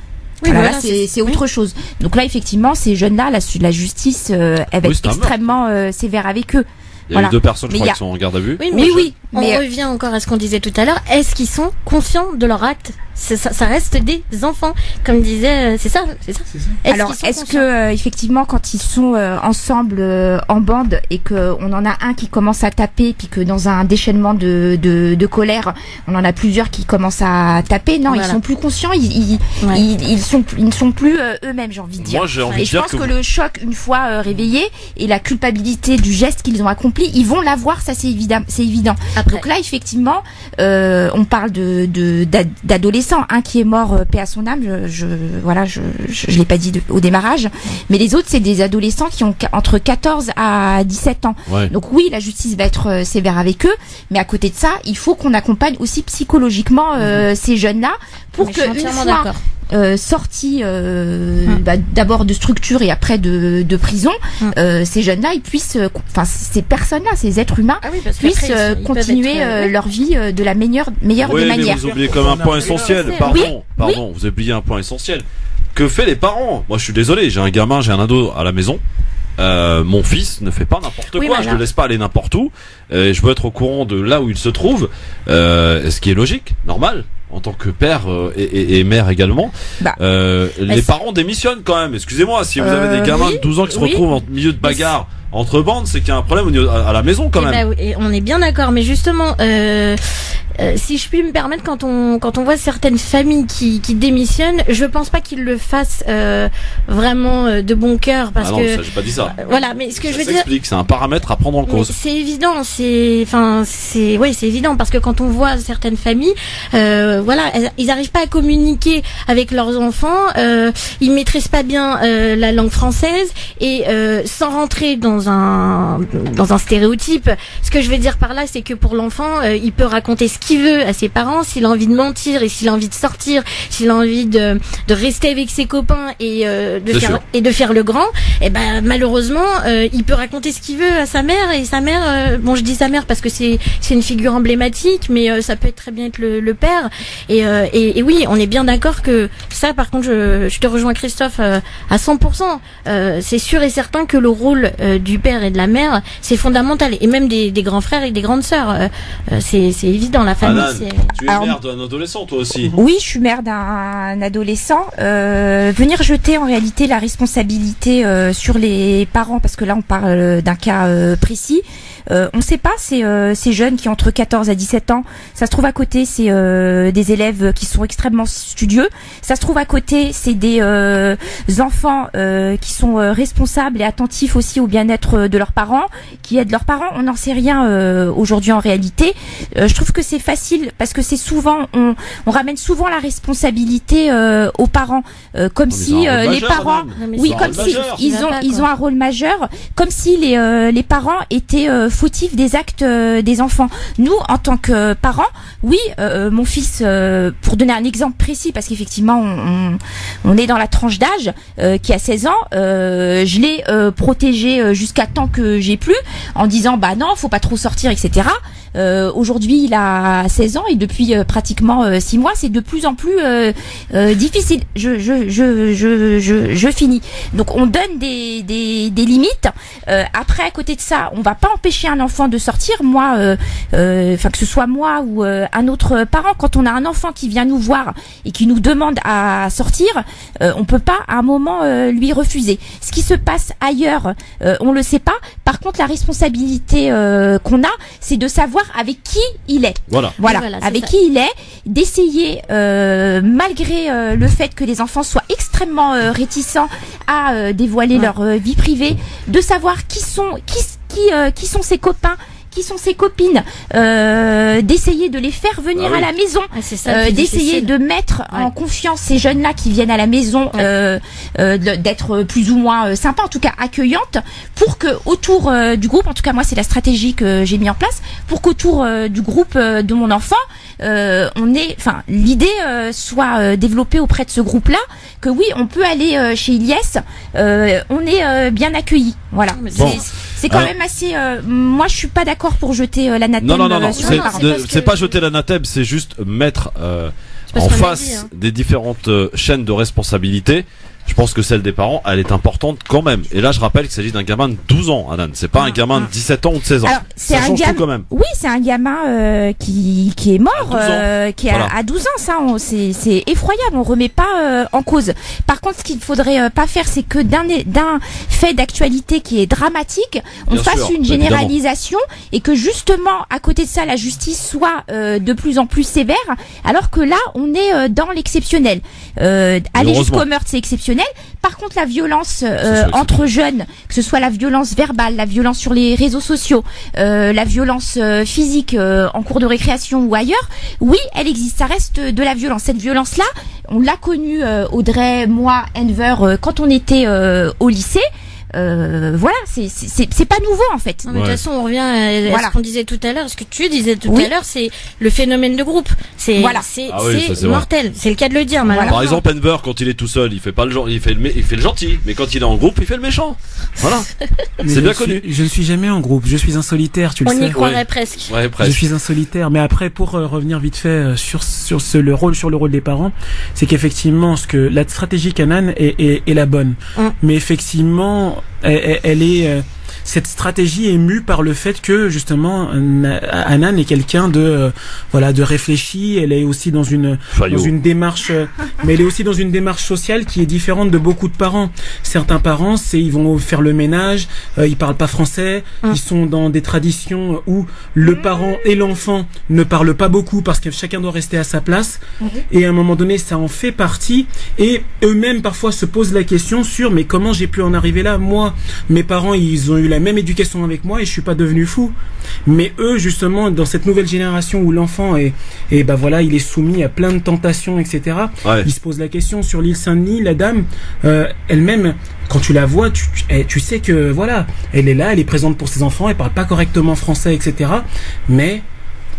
[SPEAKER 4] Oui,
[SPEAKER 6] voilà,
[SPEAKER 4] voilà,
[SPEAKER 6] c'est autre chose. Donc là, effectivement, ces jeunes-là, la justice, elle va être extrêmement sévère avec eux.
[SPEAKER 2] Il y a eu 2 personnes, je crois, qui sont en garde à vue.
[SPEAKER 4] Oui, on revient encore à ce qu'on disait tout à l'heure. Est-ce qu'ils sont conscients de leur acte? Ça reste des enfants, comme disait. C'est ça.
[SPEAKER 6] Alors, est-ce que effectivement, quand ils sont ensemble en bande et que on en a un qui commence à taper, puis que dans un déchaînement de colère, on en a plusieurs qui commencent à taper, non, voilà. Ils sont plus conscients. Ils ne sont plus eux-mêmes, j'ai envie de dire.
[SPEAKER 2] Moi, j'ai envie
[SPEAKER 6] et
[SPEAKER 2] de dire
[SPEAKER 6] je pense que le choc, une fois réveillé, et la culpabilité du geste qu'ils ont accompli, ils vont l'avoir, ça c'est évident.
[SPEAKER 4] Après.
[SPEAKER 6] Donc là, effectivement, on parle d'adolescents. Un qui est mort, paix à son âme, je l'ai pas dit au démarrage, mais les autres, c'est des adolescents qui ont entre 14 à 17 ans.
[SPEAKER 2] Ouais.
[SPEAKER 6] Donc oui, la justice va être sévère avec eux, mais à côté de ça, il faut qu'on accompagne aussi psychologiquement ces jeunes-là pour que une fois sortis d'abord de structure et après de prison, ces jeunes-là, ils puissent, ces personnes-là, ces êtres humains, puissent continuer leur vie de la meilleure des manières.
[SPEAKER 2] Vous oubliez comme un point essentiel. Pardon, vous oubliez un point essentiel. Que fait les parents? Moi, je suis désolé, j'ai un gamin, j'ai un ado à la maison. Mon fils ne fait pas n'importe quoi, voilà. Je le laisse pas aller n'importe où. Je veux être au courant de là où il se trouve, ce qui est logique, normal. En tant que père et mère également, les parents démissionnent quand même. Excusez-moi, si vous avez des gamins de 12 ans qui se retrouvent en milieu de bagarre entre bandes, c'est qu'il y a un problème à la maison quand même.
[SPEAKER 4] Et on est bien d'accord, mais justement, si je puis me permettre, quand on voit certaines familles qui démissionnent, je pense pas qu'ils le fassent vraiment de bon cœur, parce que
[SPEAKER 2] ça, j'ai pas dit ça.
[SPEAKER 4] Voilà, mais ce que je veux dire,
[SPEAKER 2] c'est un paramètre à prendre en cause.
[SPEAKER 4] C'est évident, c'est évident, parce que quand on voit certaines familles, ils n'arrivent pas à communiquer avec leurs enfants, ils maîtrisent pas bien la langue française, et sans rentrer dans un stéréotype, ce que je veux dire par là, c'est que pour l'enfant, il peut raconter ce qu'il veut à ses parents, s'il a envie de mentir et s'il a envie de sortir, s'il a envie de rester avec ses copains et de faire le grand, et ben malheureusement il peut raconter ce qu'il veut à sa mère, et sa mère, bon, je dis sa mère parce que c'est une figure emblématique, mais ça peut très bien être le père, et oui, on est bien d'accord que ça, par contre, je te rejoins, Christophe, à 100%. C'est sûr et certain que le rôle du père et de la mère, c'est fondamental, et même des grands frères et des grandes sœurs, c'est évident, la famille.
[SPEAKER 2] Anan, tu es mère d'un adolescent, toi aussi.
[SPEAKER 6] Oui, je suis mère d'un adolescent. Venir jeter en réalité la responsabilité sur les parents, parce que là on parle d'un cas précis. On ne sait pas, ces jeunes qui ont entre 14 à 17 ans, ça se trouve à côté, c'est des élèves qui sont extrêmement studieux. Ça se trouve à côté, c'est des enfants qui sont responsables et attentifs aussi au bien-être de leurs parents, qui aident leurs parents. On n'en sait rien aujourd'hui en réalité. Je trouve que c'est facile, parce que c'est souvent, on ramène souvent la responsabilité aux parents, comme si les parents, comme si ils ont un rôle majeur, comme si les parents étaient fautifs des actes des enfants. Nous, en tant que parents, oui, mon fils, pour donner un exemple précis, parce qu'effectivement on est dans la tranche d'âge, qui a 16 ans, je l'ai protégé jusqu'à temps que j'ai plus, en disant bah non, faut pas trop sortir, etc. Aujourd'hui il a 16 ans, et depuis pratiquement 6 mois c'est de plus en plus difficile. Je finis. Donc on donne des limites. Après, à côté de ça, on va pas empêcher un enfant de sortir. Moi, que ce soit moi ou un autre parent, quand on a un enfant qui vient nous voir et qui nous demande à sortir, on peut pas à un moment lui refuser. Ce qui se passe ailleurs, on le sait pas. Par contre, la responsabilité qu'on a, c'est de savoir avec qui il est. Voilà, avec qui il est, d'essayer, malgré le fait que les enfants soient extrêmement réticents à dévoiler leur vie privée, de savoir qui sont ses copains, qui sont ses copines, d'essayer de les faire venir à la maison, d'essayer de mettre en confiance ces jeunes-là qui viennent à la maison, d'être plus ou moins sympas, en tout cas accueillantes, pour que autour du groupe, en tout cas moi c'est la stratégie que j'ai mis en place, pour qu'autour du groupe de mon enfant, l'idée soit développée auprès de ce groupe-là, que oui, on peut aller chez Ilyes, on est bien accueilli. Voilà. C'est quand même assez. Moi, je suis pas d'accord pour jeter l'anathème.
[SPEAKER 2] Non. C'est pas jeter l'anathème, c'est juste mettre en face des différentes chaînes de responsabilité. Je pense que celle des parents, elle est importante quand même. Et là, je rappelle qu'il s'agit d'un gamin de 12 ans, Anan. C'est pas un gamin de 17 ans ou de 16 ans.
[SPEAKER 6] Alors, ça change tout quand même. Oui, c'est un gamin qui est mort, qui a 12 ans. Ça, c'est effroyable. On remet pas en cause. Par contre, ce qu'il faudrait pas faire, c'est que d'un fait d'actualité qui est dramatique, on fasse une généralisation, et que justement, à côté de ça, la justice soit de plus en plus sévère, alors que là, on est dans l'exceptionnel. Aller jusqu'au meurtre, c'est exceptionnel. Par contre, la violence entre jeunes, que ce soit la violence verbale, la violence sur les réseaux sociaux, la violence physique en cours de récréation ou ailleurs, oui, elle existe. Ça reste de la violence. Cette violence-là, on l'a connue, Audrey, moi, Enver, quand on était au lycée. Voilà, c'est pas nouveau en fait.
[SPEAKER 4] Non, mais de toute façon, on revient à ce qu'on disait tout à l'heure. Ce que tu disais tout à l'heure, c'est le phénomène de groupe. C'est mortel. C'est le cas de le dire.
[SPEAKER 2] Par exemple, Enver, quand il est tout seul, il fait pas le genre, il fait le gentil. Mais quand il est en groupe, il fait le méchant. Voilà. C'est bien connu.
[SPEAKER 5] Je ne suis jamais en groupe. Je suis un solitaire. Tu le sais.
[SPEAKER 4] On y croirait presque.
[SPEAKER 2] Ouais, presque.
[SPEAKER 5] Je suis un solitaire. Mais après, pour revenir vite fait sur le rôle des parents, c'est qu'effectivement, la stratégie Anan est la bonne. Mais effectivement, elle est cette stratégie est mue par le fait que justement Anan est quelqu'un de de réfléchi. Elle est aussi dans une démarche, mais elle est aussi dans une démarche sociale qui est différente de beaucoup de parents. Certains parents, ils vont faire le ménage, ils parlent pas français, ils sont dans des traditions où le parent et l'enfant ne parlent pas beaucoup parce que chacun doit rester à sa place. Et à un moment donné, ça en fait partie. Et eux-mêmes parfois se posent la question sur mais comment j'ai pu en arriver là? Moi, mes parents, ils ont eu la même éducation avec moi et je suis pas devenu fou. Mais eux, justement, dans cette nouvelle génération où l'enfant il est soumis à plein de tentations, etc.
[SPEAKER 2] Ouais.
[SPEAKER 5] Ils se posent la question sur l'île Saint-Denis, la dame, elle-même, quand tu la vois, tu sais que voilà, elle est là, elle est présente pour ses enfants, elle parle pas correctement français, etc. Mais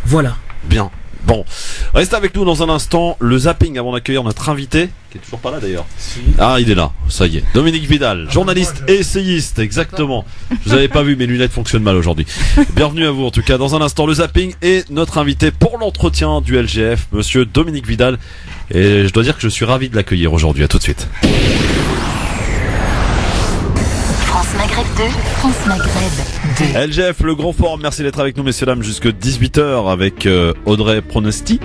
[SPEAKER 5] voilà.
[SPEAKER 2] Bien. Bon, restez avec nous dans un instant. Le zapping avant d'accueillir notre invité, qui est toujours pas là d'ailleurs. Si. Ah, il est là, ça y est. Dominique Vidal, journaliste et essayiste, exactement. Je vous avais pas vu, mes lunettes fonctionnent mal aujourd'hui. Bienvenue à vous en tout cas. Dans un instant, le zapping et notre invité pour l'entretien du LGF, monsieur Dominique Vidal. Et je dois dire que je suis ravi de l'accueillir aujourd'hui. À tout de suite.
[SPEAKER 1] France Maghreb 2, France Maghreb 2.
[SPEAKER 2] LGF, le grand forum, merci d'être avec nous messieurs dames jusque 18h avec Audrey Pronosti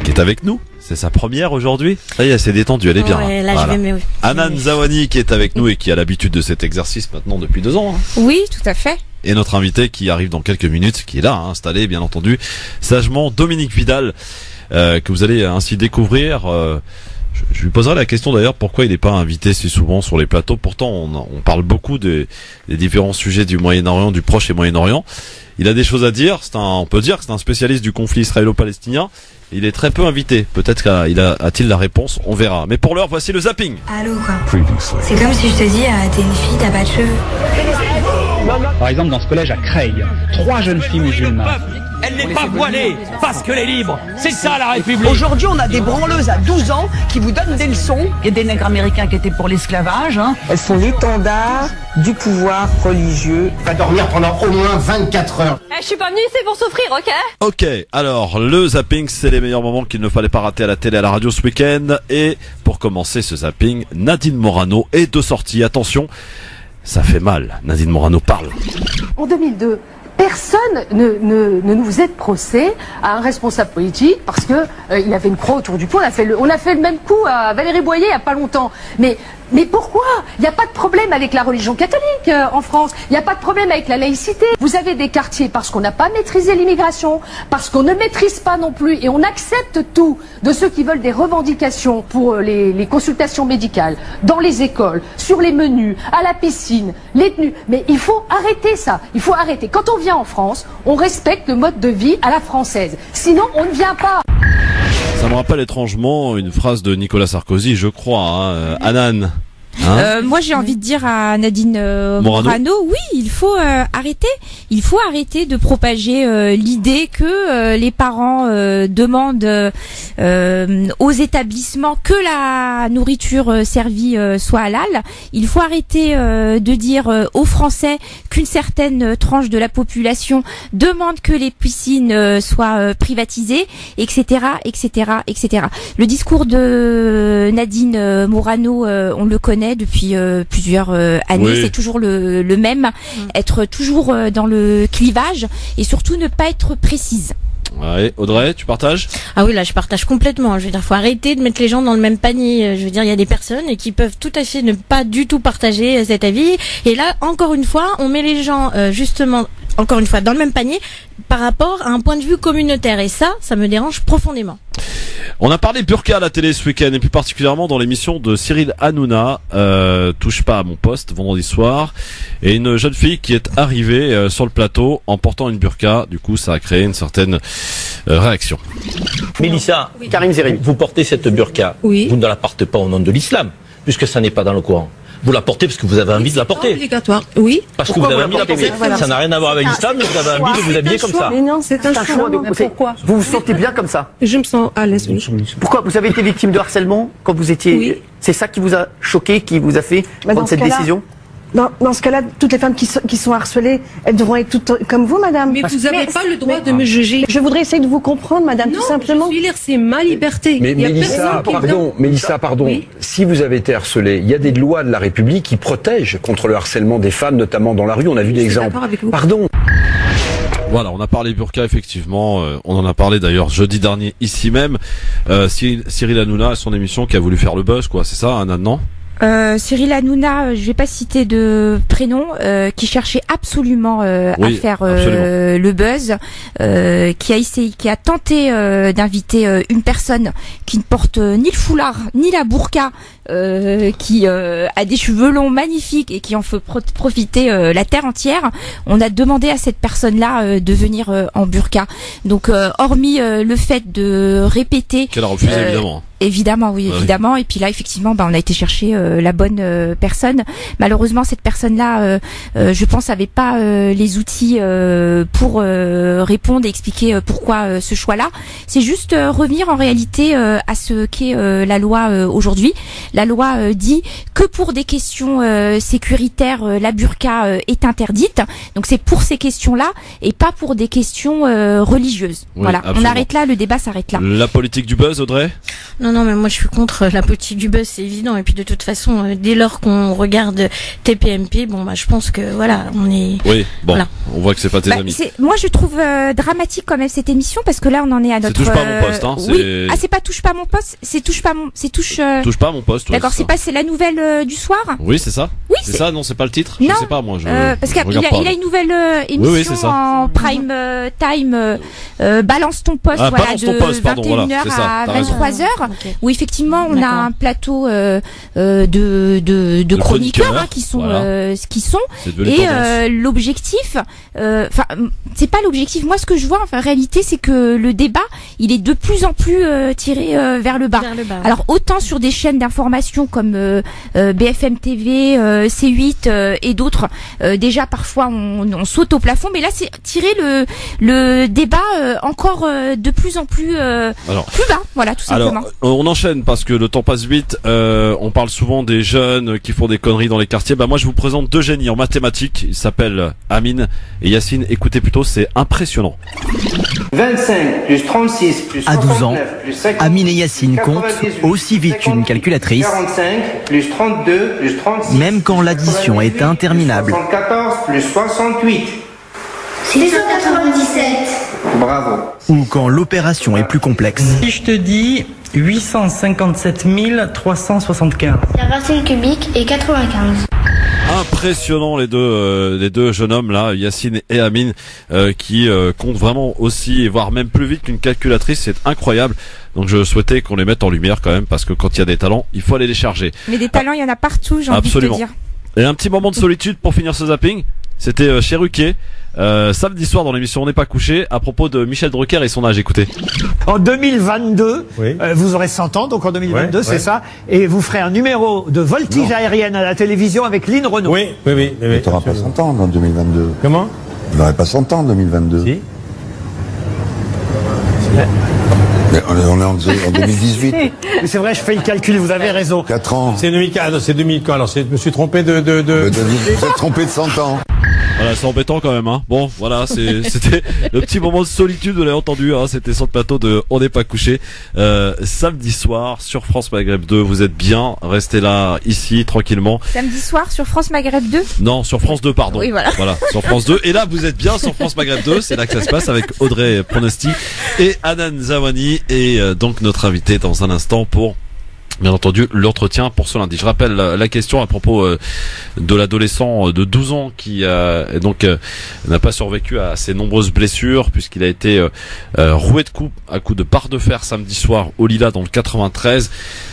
[SPEAKER 2] qui est avec nous. C'est sa première aujourd'hui. Ça y est, c'est détendu, elle est bien.
[SPEAKER 4] Ouais, là,
[SPEAKER 2] voilà.
[SPEAKER 4] je vais mieux.
[SPEAKER 2] Anan Zawani qui est avec nous et qui a l'habitude de cet exercice maintenant depuis 2 ans. Hein.
[SPEAKER 6] Oui, tout à fait.
[SPEAKER 2] Et notre invité qui arrive dans quelques minutes, qui est là, hein, installé bien entendu, sagement Dominique Vidal, que vous allez ainsi découvrir. Je lui poserai la question d'ailleurs pourquoi il n'est pas invité si souvent sur les plateaux. Pourtant on parle beaucoup des différents sujets du Moyen-Orient, du Proche et Moyen-Orient. Il a des choses à dire, on peut dire que c'est un spécialiste du conflit israélo-palestinien. Il est très peu invité, peut-être a-t-il la réponse, on verra. Mais pour l'heure, voici le zapping.
[SPEAKER 7] Allô quoi. C'est comme si je te dis t'es une fille, t'as pas de cheveux.
[SPEAKER 8] Par exemple dans ce collège à Creil, 3 jeunes filles musulmanes.
[SPEAKER 9] Elle n'est pas voilée parce qu'elle est libre. C'est ça la République.
[SPEAKER 10] Aujourd'hui, on a des branleuses à 12 ans qui vous donnent des leçons.
[SPEAKER 11] Il y a des nègres américains qui étaient pour l'esclavage. Hein.
[SPEAKER 12] Elles sont l'étendard du pouvoir religieux.
[SPEAKER 13] Va dormir pendant au moins 24 heures.
[SPEAKER 14] Je suis pas venue ici pour souffrir, ok?
[SPEAKER 2] Ok, alors le zapping, c'est les meilleurs moments qu'il ne fallait pas rater à la télé et à la radio ce week-end. Et pour commencer ce zapping, Nadine Morano est de sortie. Attention, ça fait mal. Nadine Morano parle.
[SPEAKER 15] En 2002, personne ne nous faisait de procès à un responsable politique parce que il avait une croix autour du cou. On a fait le même coup à Valérie Boyer il n'y a pas longtemps. Mais pourquoi? Il n'y a pas de problème avec la religion catholique en France. Il n'y a pas de problème avec la laïcité. Vous avez des quartiers parce qu'on n'a pas maîtrisé l'immigration, parce qu'on ne maîtrise pas non plus et on accepte tout de ceux qui veulent des revendications pour les consultations médicales, dans les écoles, sur les menus, à la piscine, les tenues. Mais il faut arrêter ça. Il faut arrêter. Quand on vient en France, on respecte le mode de vie à la française. Sinon, on ne vient pas.
[SPEAKER 2] Ça me rappelle étrangement une phrase de Nicolas Sarkozy, je crois. Hein. Anan. Hein
[SPEAKER 6] moi j'ai envie de dire à Nadine Morano, oui, il faut arrêter. Il faut arrêter de propager l'idée que les parents demandent aux établissements que la nourriture servie soit halal. Il faut arrêter de dire aux Français qu'une certaine tranche de la population demande que les piscines soient privatisées, etc., etc., etc. Le discours de Nadine Morano, on le connaît depuis plusieurs années, oui. C'est toujours le même, être toujours dans le clivage et surtout ne pas être précise.
[SPEAKER 2] Ouais, Audrey, tu partages?
[SPEAKER 4] Ah oui, là je partage complètement. Je veux dire, faut arrêter de mettre les gens dans le même panier. Je veux dire, il y a des personnes qui peuvent tout à fait ne pas du tout partager cet avis. Et là, encore une fois, on met les gens justement, encore une fois, dans le même panier par rapport à un point de vue communautaire. Et ça me dérange profondément.
[SPEAKER 2] On a parlé burqa à la télé ce week-end et plus particulièrement dans l'émission de Cyril Hanouna, Touche pas à mon poste, vendredi soir, et une jeune fille qui est arrivée sur le plateau en portant une burqa. Du coup, ça a créé une certaine réaction.
[SPEAKER 9] Mélissa,
[SPEAKER 10] oui. Karim Zerine,
[SPEAKER 9] vous portez cette burqa.
[SPEAKER 10] Oui.
[SPEAKER 9] Vous ne la portez pas au nom de l'islam, puisque ça n'est pas dans le Coran. Vous la portez parce que vous avez envie de la porter.
[SPEAKER 10] C'est obligatoire. Oui.
[SPEAKER 9] Parce que vous avez envie de la porter. Ça n'a rien à voir avec l'islam, mais vous avez envie de vous habiller comme ça.
[SPEAKER 10] Mais non, c'est un choix.
[SPEAKER 15] Pourquoi?
[SPEAKER 10] Vous vous sentez bien comme ça?
[SPEAKER 15] Je me sens à l'aise.
[SPEAKER 10] Pourquoi? Vous avez été victime de harcèlement quand vous étiez...
[SPEAKER 15] Oui.
[SPEAKER 10] C'est ça qui vous a choqué, qui vous a fait prendre cette décision?
[SPEAKER 16] Dans ce cas-là, toutes les femmes qui sont harcelées, elles devront être toutes comme vous, madame.
[SPEAKER 17] Mais vous n'avez pas le droit de me juger.
[SPEAKER 16] Je voudrais essayer de vous comprendre, madame, tout simplement.
[SPEAKER 17] Je suis libre, c'est ma liberté.
[SPEAKER 18] Mais Mélissa, pardon,
[SPEAKER 17] Oui.
[SPEAKER 18] si vous avez été harcelé, il y a des lois de la République qui protègent contre le harcèlement des femmes, notamment dans la rue. On a vu des exemples. Pardon.
[SPEAKER 2] Voilà, on a parlé burqa, effectivement. On en a parlé d'ailleurs jeudi dernier ici même. Cyril Hanouna, son émission qui a voulu faire le buzz, quoi. C'est ça, Anna, non?
[SPEAKER 6] Cyril Hanouna, je vais pas citer de prénom, qui cherchait absolument à faire le buzz, qui a tenté d'inviter une personne qui ne porte ni le foulard ni la burqa, qui a des cheveux longs magnifiques et qui en fait profiter la terre entière. On a demandé à cette personne-là de venir en burqa. Donc hormis le fait de répéter,
[SPEAKER 2] qu'elle a refusé évidemment.
[SPEAKER 6] Évidemment, oui, évidemment. Et puis là, effectivement, on a été chercher la bonne personne. Malheureusement, cette personne-là, je pense, avait pas les outils pour répondre et expliquer pourquoi ce choix-là. C'est juste revenir en réalité à ce qu'est la loi aujourd'hui. La loi dit que pour des questions sécuritaires, la burqa est interdite. Donc c'est pour ces questions-là et pas pour des questions religieuses.
[SPEAKER 2] Oui,
[SPEAKER 6] voilà,
[SPEAKER 2] absolument.
[SPEAKER 6] on arrête là, le débat s'arrête là.
[SPEAKER 2] La politique du buzz, Audrey?
[SPEAKER 4] Non, mais moi je suis contre la politique du buzz, c'est évident. Et puis de toute façon, dès lors qu'on regarde TPMP, je pense que voilà, on est.
[SPEAKER 2] Oui, bon,
[SPEAKER 4] voilà.
[SPEAKER 2] On voit que c'est pas tes amis.
[SPEAKER 6] Moi je trouve dramatique quand même cette émission parce que là on en est à notre.
[SPEAKER 2] C'est touche pas mon poste, hein.
[SPEAKER 6] Oui. Ah, c'est pas touche pas mon poste, c'est touche pas mon, c'est touche.
[SPEAKER 2] Touche pas mon poste.
[SPEAKER 6] D'accord, c'est la nouvelle du soir.
[SPEAKER 2] Oui, c'est ça.
[SPEAKER 6] Oui,
[SPEAKER 2] c'est ça. Non, c'est pas le titre.
[SPEAKER 6] Non.
[SPEAKER 2] Je sais pas, moi.
[SPEAKER 6] Parce qu'il a une nouvelle émission en prime time. Balance ton poste,
[SPEAKER 2] voilà,
[SPEAKER 6] balance
[SPEAKER 2] de ton poste,
[SPEAKER 6] 21h à 23h.
[SPEAKER 4] Okay.
[SPEAKER 6] Où effectivement on a un plateau de chroniqueurs qui sont ce qu'ils sont. Et l'objectif, c'est pas l'objectif. Moi, ce que je vois, en réalité, c'est que le débat, il est de plus en plus tiré vers le bas. Alors autant sur des chaînes d'information comme BFM TV, C8 et d'autres, déjà parfois on saute au plafond, mais là c'est tirer le débat encore de plus en plus plus bas. Voilà, tout simplement.
[SPEAKER 2] Alors, on enchaîne parce que le temps passe vite. On parle souvent des jeunes qui font des conneries dans les quartiers. Moi, je vous présente deux génies en mathématiques. Ils s'appellent Amine et Yacine. Écoutez plutôt, c'est impressionnant.
[SPEAKER 19] 25 plus 36 plus 69
[SPEAKER 20] à 12 ans,
[SPEAKER 19] plus 50,
[SPEAKER 20] Amine et Yacine comptent aussi vite qu'une calculatrice,
[SPEAKER 19] 45 plus 32 plus 36,
[SPEAKER 20] même quand l'addition est interminable.
[SPEAKER 19] 74 plus 68.
[SPEAKER 21] 697.
[SPEAKER 19] Bravo.
[SPEAKER 20] Ou quand l'opération est plus complexe.
[SPEAKER 22] Si je te dis 857 375.
[SPEAKER 21] La racine cubique est 95.
[SPEAKER 2] Impressionnant les deux jeunes hommes là, Yacine et Amine, qui comptent vraiment aussi, voire même plus vite qu'une calculatrice. C'est incroyable. Donc je souhaitais qu'on les mette en lumière quand même, parce que quand il y a des talents, il faut aller les charger.
[SPEAKER 6] Mais des talents, il y en a partout, j'ai envie de te dire.
[SPEAKER 2] Et un petit moment de solitude pour finir ce zapping. C'était chez Ruquier, samedi soir dans l'émission On n'est pas couché, à propos de Michel Drucker et son âge. Écoutez.
[SPEAKER 23] En 2022, vous aurez 100 ans, donc en 2022, c'est ça, et vous ferez un numéro de voltige aérienne à la télévision avec Lynn Renaud.
[SPEAKER 24] Oui. Tu n'auras pas 100 ans en 2022.
[SPEAKER 23] Comment?
[SPEAKER 24] Tu n'auras pas 100 ans en 2022. Si. Mais on est en 2018.
[SPEAKER 23] Mais c'est vrai, je fais le calcul, vous avez raison.
[SPEAKER 24] 4 ans. C'est 2004, c'est 2000 alors je me suis trompé de... Vous êtes trompé de 100 ans.
[SPEAKER 2] Voilà, c'est embêtant quand même, hein. Bon, voilà, c'était le petit moment de solitude, vous l'avez entendu, hein. C'était sur le plateau de On n'est pas couché, samedi soir sur France Maghreb 2. Vous êtes bien, restez là, ici, tranquillement.
[SPEAKER 6] Samedi soir sur France Maghreb 2?
[SPEAKER 2] Non, sur France 2, pardon.
[SPEAKER 6] Oui, voilà.
[SPEAKER 2] Voilà, sur France 2. Et là, vous êtes bien sur France Maghreb 2. C'est là que ça se passe avec Audrey Pronosti et Anan Zawani. Et donc, notre invité dans un instant pour, bien entendu, l'entretien pour ce lundi. Je rappelle la question à propos de l'adolescent de 12 ans qui n'a pas survécu à ses nombreuses blessures, puisqu'il a été roué de coups à coups de barre de fer samedi soir au Lilas dans le 93.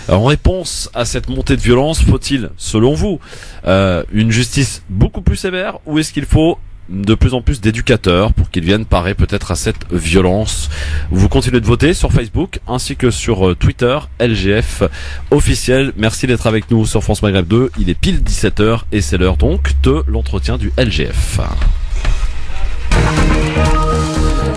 [SPEAKER 2] En réponse à cette montée de violence, faut-il, selon vous, une justice beaucoup plus sévère, ou est-ce qu'il faut de plus en plus d'éducateurs pour qu'ils viennent parer peut-être à cette violence? Vous continuez de voter sur Facebook ainsi que sur Twitter, LGF officiel. Merci d'être avec nous sur France Maghreb 2. Il est pile 17h et c'est l'heure donc de l'entretien du LGF.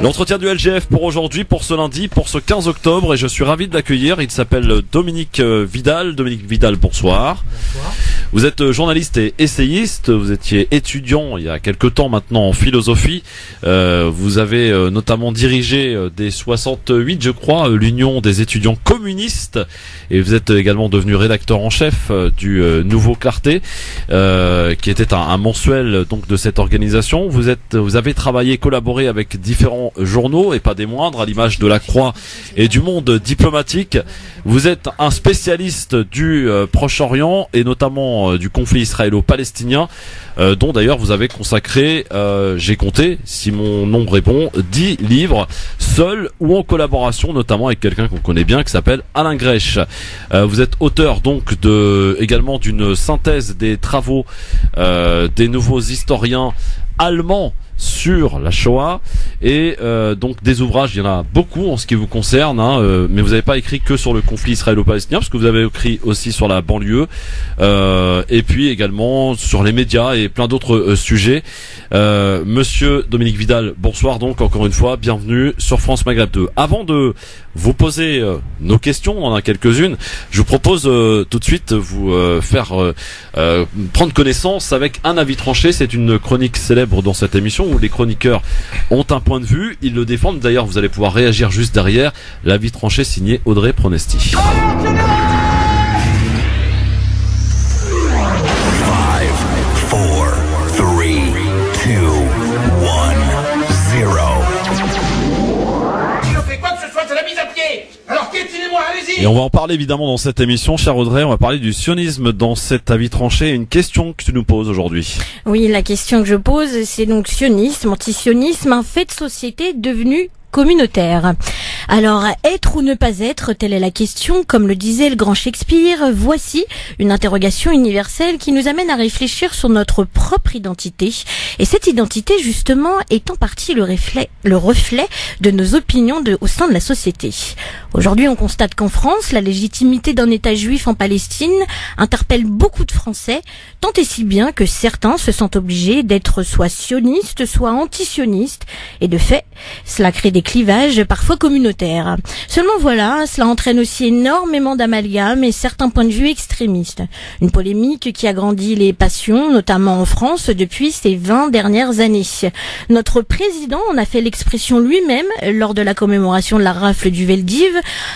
[SPEAKER 2] L'entretien du LGF pour aujourd'hui, pour ce lundi, pour ce 15 octobre, et je suis ravi de l'accueillir. Il s'appelle Dominique Vidal. Dominique Vidal, bonsoir. Bonsoir. Vous êtes journaliste et essayiste, vous étiez étudiant il y a quelque temps maintenant en philosophie. Vous avez notamment dirigé dès 68, je crois, l'Union des étudiants communistes, et vous êtes également devenu rédacteur en chef du Nouveau Clarté, qui était un mensuel donc de cette organisation. Vous avez travaillé, collaboré avec différents journaux et pas des moindres, à l'image de La Croix et du Monde diplomatique. Vous êtes un spécialiste du Proche-Orient et notamment du conflit israélo-palestinien, dont d'ailleurs vous avez consacré, j'ai compté, si mon nombre est bon, 10 livres, seul ou en collaboration, notamment avec quelqu'un qu'on connaît bien, qui s'appelle Alain Grèche. Vous êtes auteur donc également d'une synthèse des travaux des nouveaux historiens allemands sur la Shoah, et donc des ouvrages, il y en a beaucoup en ce qui vous concerne, mais vous n'avez pas écrit que sur le conflit israélo-palestinien, parce que vous avez écrit aussi sur la banlieue, et puis également sur les médias et plein d'autres sujets. Monsieur Dominique Vidal, bonsoir donc encore une fois, bienvenue sur France Maghreb 2. Avant de vous poser nos questions, on en a quelques-unes, je vous propose tout de suite vous faire prendre connaissance avec un avis tranché. C'est une chronique célèbre dans cette émission où les chroniqueurs ont un point de vue, ils le défendent. D'ailleurs, vous allez pouvoir réagir juste derrière. L'avis tranché signé Audrey Pronesti. 5, 4, 3, 2, 1, 0. Si on fait quoi que ce soit, c'est la mise à pied. Alors piétinez-moi, allez-y. Et on va en parler évidemment dans cette émission, cher Audrey. On va parler du sionisme dans cet avis tranché. Une question que tu nous poses aujourd'hui.
[SPEAKER 4] Oui, la question que je pose, c'est donc sionisme, antisionisme, un fait de société devenu communautaire. Alors, être ou ne pas être, telle est la question. Comme le disait le grand Shakespeare, voici une interrogation universelle qui nous amène à réfléchir sur notre propre identité. Et cette identité, justement, est en partie le reflet de nos opinions au sein de la société. Aujourd'hui, on constate qu'en France, la légitimité d'un État juif en Palestine interpelle beaucoup de Français, tant et si bien que certains se sentent obligés d'être soit sionistes, soit antisionistes. Et de fait, cela crée des clivages parfois communautaires. Seulement voilà, cela entraîne aussi énormément d'amalgames et certains points de vue extrémistes. Une polémique qui agrandit les passions, notamment en France, depuis ces 20 dernières années. Notre président en a fait l'expression lui-même lors de la commémoration de la rafle du Veldiv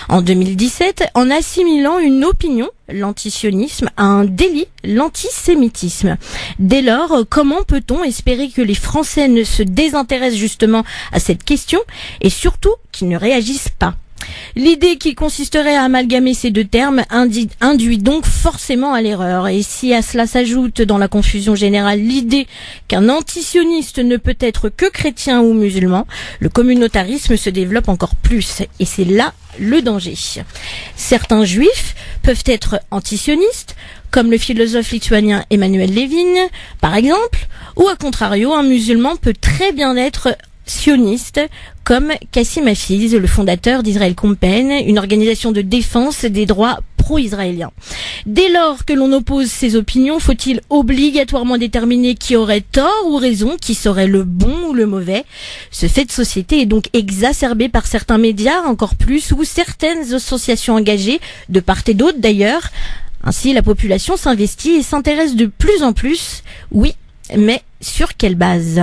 [SPEAKER 4] en 2017, en assimilant une opinion, l'antisionisme, à un délit, l'antisémitisme. Dès lors, comment peut-on espérer que les Français ne se désintéressent justement à cette question et surtout qu'ils ne réagissent pas? L'idée qui consisterait à amalgamer ces deux termes induit donc forcément à l'erreur. Et si à cela s'ajoute dans la confusion générale l'idée qu'un antisioniste ne peut être que chrétien ou musulman, le communautarisme se développe encore plus. Et c'est là le danger. Certains juifs peuvent être antisionistes, comme le philosophe lituanien Emmanuel Levin, par exemple, ou à contrario, un musulman peut très bien être sioniste, comme Kassim Hafiz, le fondateur d'Israël Campaign, une organisation de défense des droits pro-israéliens. Dès lors que l'on oppose ces opinions, faut-il obligatoirement déterminer qui aurait tort ou raison, qui serait le bon ou le mauvais? Ce fait de société est donc exacerbé par certains médias, encore plus, ou certaines associations engagées, de part et d'autre d'ailleurs. Ainsi, la population s'investit et s'intéresse de plus en plus, oui, mais sur quelle base?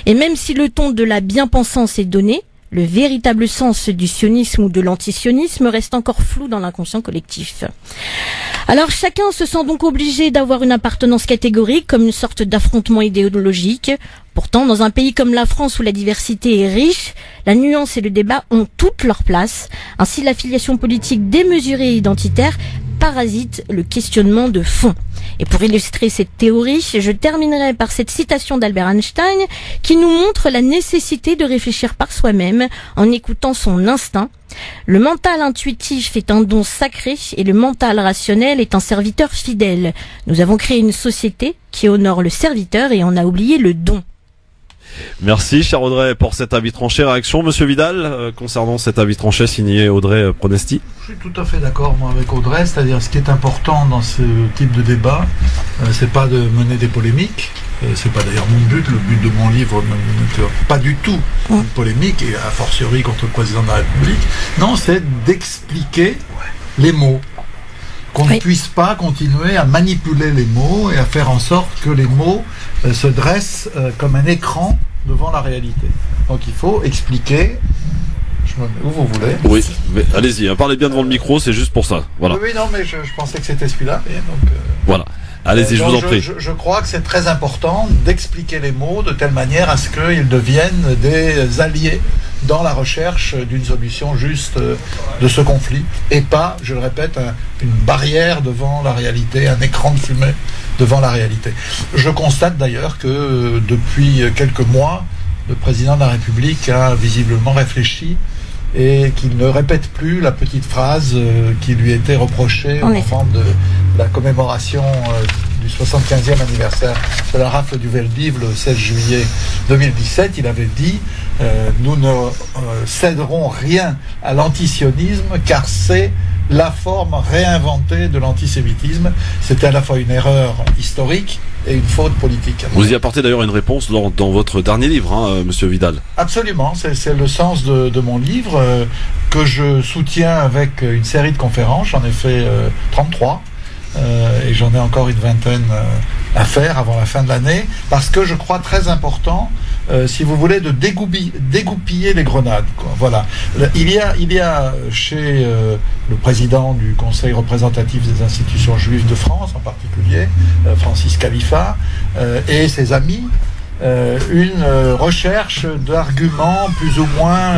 [SPEAKER 4] Et même si le ton de la bien-pensance est donné, le véritable sens du sionisme ou de l'antisionisme reste encore flou dans l'inconscient collectif. Alors chacun se sent donc obligé d'avoir une appartenance catégorique comme une sorte d'affrontement idéologique. Pourtant, dans un pays comme la France où la diversité est riche, la nuance et le débat ont toute leur place. Ainsi, l'affiliation politique démesurée et identitaire parasite le questionnement de fond. Et pour illustrer cette théorie, je terminerai par cette citation d'Albert Einstein qui nous montre la nécessité de réfléchir par soi-même en écoutant son instinct. Le mental intuitif est un don sacré et le mental rationnel est un serviteur fidèle. Nous avons créé une société qui honore le serviteur et on a oublié le don.
[SPEAKER 2] Merci, cher Audrey, pour cet avis tranché. Réaction, monsieur Vidal, concernant cet avis tranché signé Audrey Pronesti?
[SPEAKER 1] Je suis tout à fait d'accord, moi, avec Audrey. C'est-à-dire, ce qui est important dans ce type de débat, c'est pas de mener des polémiques. C'est pas d'ailleurs mon but. Le but de mon livre n'était pas du tout une polémique, et a fortiori contre le président de la République. Non, c'est d'expliquer les mots. qu'on ne puisse pas continuer à manipuler les mots et à faire en sorte que les mots se dressent comme un écran devant la réalité. Donc il faut expliquer. Je me mets où vous voulez.
[SPEAKER 2] Oui, mais allez-y, parlez bien devant le micro, c'est juste pour ça. Voilà.
[SPEAKER 1] Oui, non, mais je pensais que c'était celui-là. Donc,
[SPEAKER 2] voilà. Allez-y, je vous en prie.
[SPEAKER 1] Je crois que c'est très important d'expliquer les mots de telle manière à ce qu'ils deviennent des alliés dans la recherche d'une solution juste de ce conflit et pas, je le répète, une barrière devant la réalité, un écran de fumée devant la réalité. Je constate d'ailleurs que depuis quelques mois, le président de la République a visiblement réfléchi et qu'il ne répète plus la petite phrase qui lui était reprochée au moment de la commémoration du 75e anniversaire de la rafle du Veldiv le 16 juillet 2017. Il avait dit nous ne céderons rien à l'antisionisme car c'est la forme réinventée de l'antisémitisme. C'était à la fois une erreur historique et une faute politique.
[SPEAKER 2] Vous y apportez d'ailleurs une réponse dans votre dernier livre, Monsieur Vidal.
[SPEAKER 1] Absolument, c'est le sens de mon livre que je soutiens avec une série de conférences. J'en ai fait 33 et j'en ai encore une vingtaine à faire avant la fin de l'année parce que je crois très important, si vous voulez, de dégoupiller les grenades, quoi. Voilà. Il y a chez le président du Conseil représentatif des institutions juives de France, en particulier, Francis Khalifa, et ses amis, une recherche d'arguments plus ou moins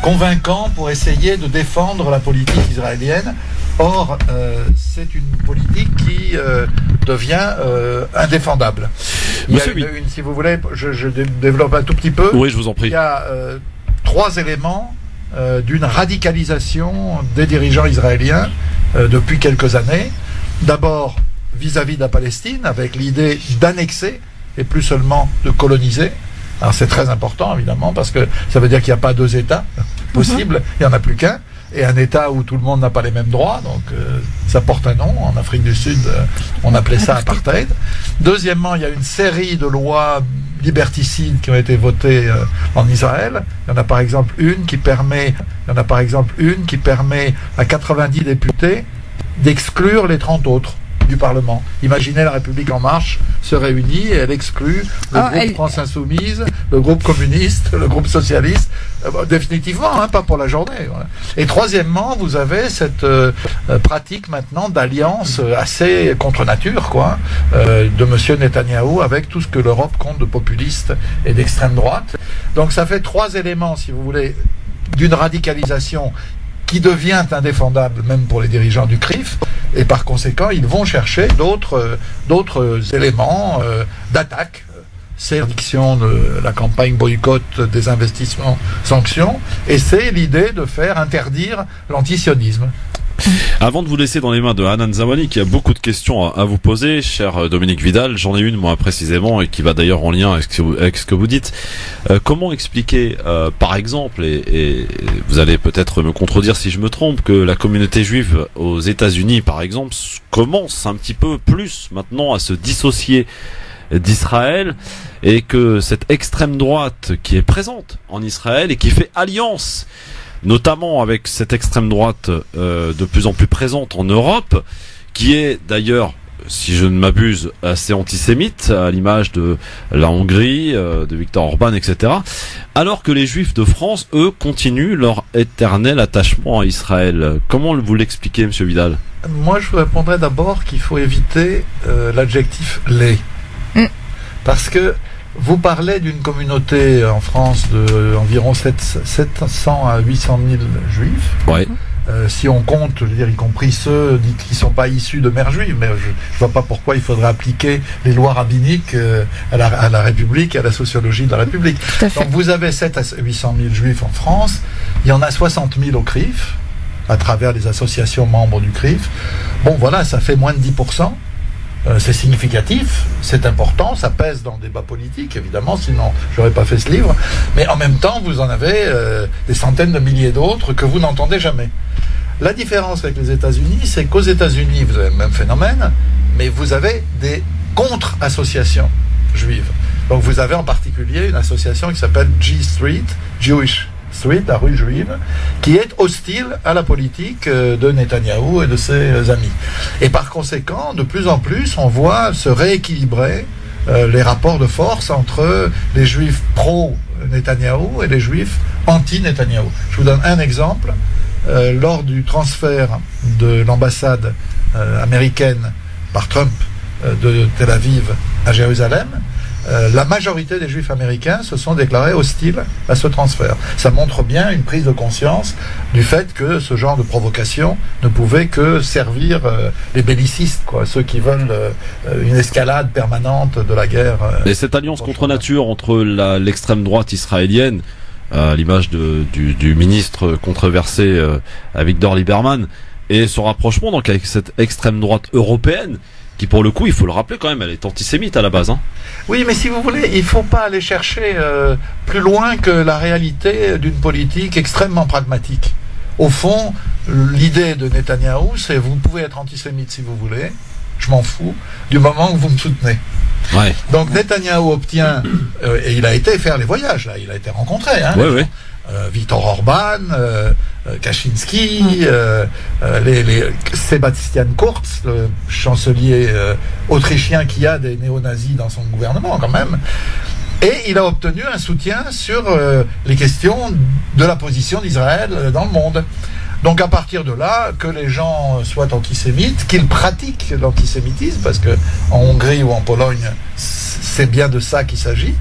[SPEAKER 1] convaincants pour essayer de défendre la politique israélienne. Or, c'est une politique qui devient indéfendable. Il y a si vous voulez, je développe un tout petit peu.
[SPEAKER 2] Oui, je vous en prie.
[SPEAKER 1] Il y a 3 éléments d'une radicalisation des dirigeants israéliens depuis quelques années. D'abord, vis-à-vis de la Palestine, avec l'idée d'annexer et plus seulement de coloniser. Alors c'est très important, évidemment, parce que ça veut dire qu'il n'y a pas 2 États possibles, il n'y en a plus qu'un. Et un État où tout le monde n'a pas les mêmes droits, donc ça porte un nom. En Afrique du Sud, on appelait ça apartheid. Deuxièmement, il y a une série de lois liberticides qui ont été votées en Israël. Il y en a par exemple une qui permet à 90 députés d'exclure les 30 autres du Parlement. Imaginez la République En Marche se réunit et elle exclut le groupe France Insoumise, le groupe communiste, le groupe socialiste, définitivement, pas pour la journée. Voilà. Et troisièmement, vous avez cette pratique maintenant d'alliance assez contre nature, quoi, de Monsieur Netanyahou avec tout ce que l'Europe compte de populistes et d'extrême droite. Donc ça fait 3 éléments, si vous voulez, d'une radicalisation qui devient indéfendable même pour les dirigeants du CRIF, et par conséquent, ils vont chercher d'autres éléments d'attaque. C'est l'interdiction de la campagne boycott des investissements sanctions, et c'est l'idée de faire interdire l'antisionisme.
[SPEAKER 2] Avant de vous laisser dans les mains de Hanan Zawani, qui a beaucoup de questions à vous poser, cher Dominique Vidal, j'en ai une moi précisément et qui va d'ailleurs en lien avec ce que vous dites. Comment expliquer, par exemple, et vous allez peut-être me contredire si je me trompe, que la communauté juive aux États-Unis, par exemple, commence un petit peu plus maintenant à se dissocier d'Israël, et que cette extrême droite qui est présente en Israël et qui fait alliance notamment avec cette extrême droite de plus en plus présente en Europe, qui est d'ailleurs, si je ne m'abuse, assez antisémite, à l'image de la Hongrie, de Viktor Orban, etc. Alors que les Juifs de France, eux, continuent leur éternel attachement à Israël. Comment vous l'expliquez, Monsieur Vidal?
[SPEAKER 1] Moi, je vous répondrais d'abord qu'il faut éviter l'adjectif « les ». Parce que vous parlez d'une communauté en France de environ 700 à 800 000 juifs.
[SPEAKER 2] Ouais.
[SPEAKER 1] Si on compte, je veux dire, y compris ceux qui ne sont pas issus de mères juives, mais je ne vois pas pourquoi il faudrait appliquer les lois rabbiniques à la République et à la sociologie de la République. Donc vous avez 700 à 800 000 juifs en France, il y en a 60 000 au CRIF, à travers les associations membres du CRIF. Bon voilà, ça fait moins de 10%. C'est significatif, c'est important, ça pèse dans le débat politique, évidemment, sinon j'aurais pas fait ce livre. Mais en même temps, vous en avez des centaines de milliers d'autres que vous n'entendez jamais. La différence avec les États-Unis, c'est qu'aux États-Unis, vous avez le même phénomène, mais vous avez des contre-associations juives. Donc vous avez en particulier une association qui s'appelle G Street, Jewish Street, la rue juive, qui est hostile à la politique de Netanyahou et de ses amis. Et par conséquent, de plus en plus, on voit se rééquilibrer les rapports de force entre les juifs pro-Netanyahou et les juifs anti-Netanyahou. Je vous donne un exemple. Lors du transfert de l'ambassade américaine par Trump de Tel Aviv à Jérusalem, la majorité des juifs américains se sont déclarés hostiles à ce transfert. Ça montre bien une prise de conscience du fait que ce genre de provocation ne pouvait que servir les bellicistes, quoi, ceux qui veulent une escalade permanente de la guerre.
[SPEAKER 2] Et cette alliance contre nature entre l'extrême droite israélienne, à l'image du ministre controversé Avigdor Lieberman, et son rapprochement donc avec cette extrême droite européenne, qui pour le coup, il faut le rappeler quand même, elle est antisémite à la base. Hein.
[SPEAKER 1] Oui, mais si vous voulez, il ne faut pas aller chercher plus loin que la réalité d'une politique extrêmement pragmatique. Au fond, l'idée de Netanyahou, c'est vous pouvez être antisémite si vous voulez, je m'en fous, du moment que vous me soutenez.
[SPEAKER 2] Ouais.
[SPEAKER 1] Donc Netanyahou obtient, et il a été faire les voyages, là, il a été rencontré, hein, Viktor Orban, Kaczynski, Sebastian Kurz, le chancelier autrichien qui a des néo-nazis dans son gouvernement quand même. Et il a obtenu un soutien sur les questions de la position d'Israël dans le monde. Donc à partir de là, que les gens soient antisémites, qu'ils pratiquent l'antisémitisme, parce que en Hongrie ou en Pologne, c'est bien de ça qu'il s'agit,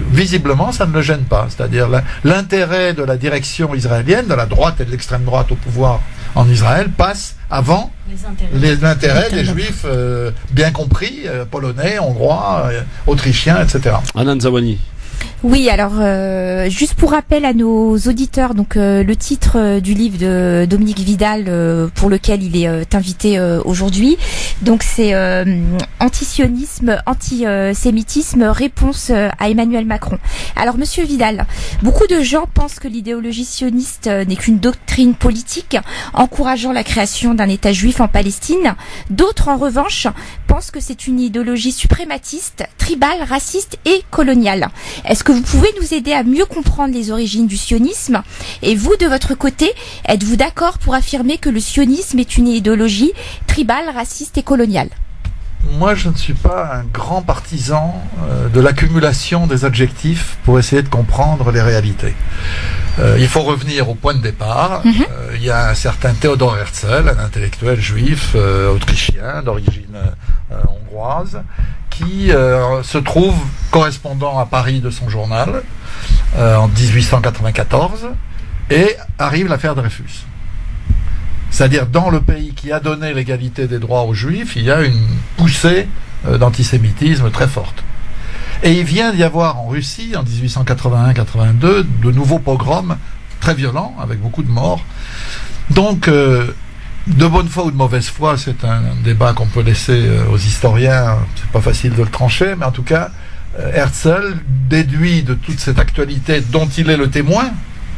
[SPEAKER 1] visiblement ça ne le gêne pas. C'est-à-dire l'intérêt de la direction israélienne, de la droite et de l'extrême droite au pouvoir en Israël, passe avant les intérêts des juifs bien compris, polonais, hongrois, autrichiens, etc.
[SPEAKER 2] Hanan Zawani.
[SPEAKER 6] Oui, alors juste pour rappel à nos auditeurs, donc le titre du livre de Dominique Vidal pour lequel il est invité aujourd'hui, donc c'est antisionisme, antisémitisme, réponse à Emmanuel Macron. Alors Monsieur Vidal, beaucoup de gens pensent que l'idéologie sioniste n'est qu'une doctrine politique encourageant la création d'un État juif en Palestine. D'autres en revanche pensent que c'est une idéologie suprématiste, tribale, raciste et coloniale. Est-ce que vous pouvez nous aider à mieux comprendre les origines du sionisme? Et vous, de votre côté, êtes-vous d'accord pour affirmer que le sionisme est une idéologie tribale, raciste et coloniale?
[SPEAKER 1] Moi, je ne suis pas un grand partisan de l'accumulation des adjectifs pour essayer de comprendre les réalités. Il faut revenir au point de départ. Il y a un certain Theodor Herzl, un intellectuel juif autrichien d'origine hongroise, qui se trouve correspondant à Paris de son journal en 1894, et arrive l'affaire Dreyfus. C'est-à-dire, dans le pays qui a donné l'égalité des droits aux Juifs, il y a une poussée d'antisémitisme très forte. Et il vient d'y avoir en Russie, en 1881-82, de nouveaux pogroms très violents, avec beaucoup de morts. Donc, de bonne foi ou de mauvaise foi, c'est un débat qu'on peut laisser aux historiens, c'est pas facile de le trancher, mais en tout cas, Herzl déduit de toute cette actualité dont il est le témoin,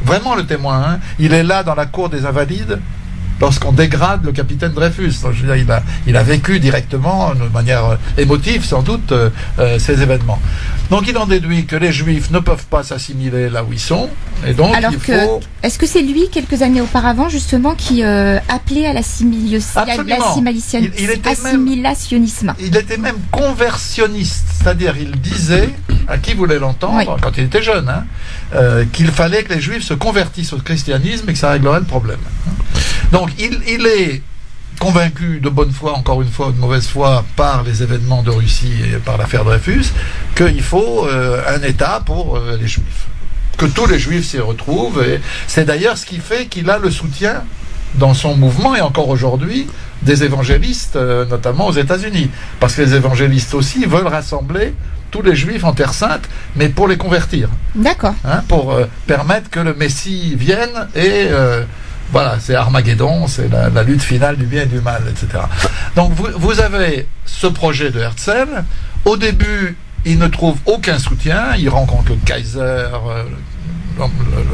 [SPEAKER 1] vraiment le témoin, hein. Il est là dans la cour des Invalides, lorsqu'on dégrade le capitaine Dreyfus. Donc, je veux dire, il a vécu directement, de manière émotive sans doute, ces événements. Donc il en déduit que les Juifs ne peuvent pas s'assimiler là où ils sont, et donc
[SPEAKER 6] alors
[SPEAKER 1] il faut...
[SPEAKER 6] Est-ce que c'est lui, quelques années auparavant, justement, qui appelait à l'assimilationnisme?
[SPEAKER 1] Il était même conversionniste, c'est-à-dire il disait, à qui voulait l'entendre, quand il était jeune, hein, qu'il fallait que les Juifs se convertissent au christianisme et que ça réglerait le problème. Donc il est convaincu de bonne foi, encore une fois, ou de mauvaise foi, par les événements de Russie et par l'affaire Dreyfus, qu'il faut un État pour les Juifs. Que tous les Juifs s'y retrouvent. Et c'est d'ailleurs ce qui fait qu'il a le soutien dans son mouvement, et encore aujourd'hui, des évangélistes, notamment aux États-Unis. Parce que les évangélistes aussi veulent rassembler tous les Juifs en Terre Sainte, mais pour les convertir.
[SPEAKER 6] D'accord.
[SPEAKER 1] Hein, pour permettre que le Messie vienne et... voilà, c'est Armageddon, c'est la lutte finale du bien et du mal, etc. Donc vous avez ce projet de Herzl. Au début, il ne trouve aucun soutien. Il rencontre le Kaiser,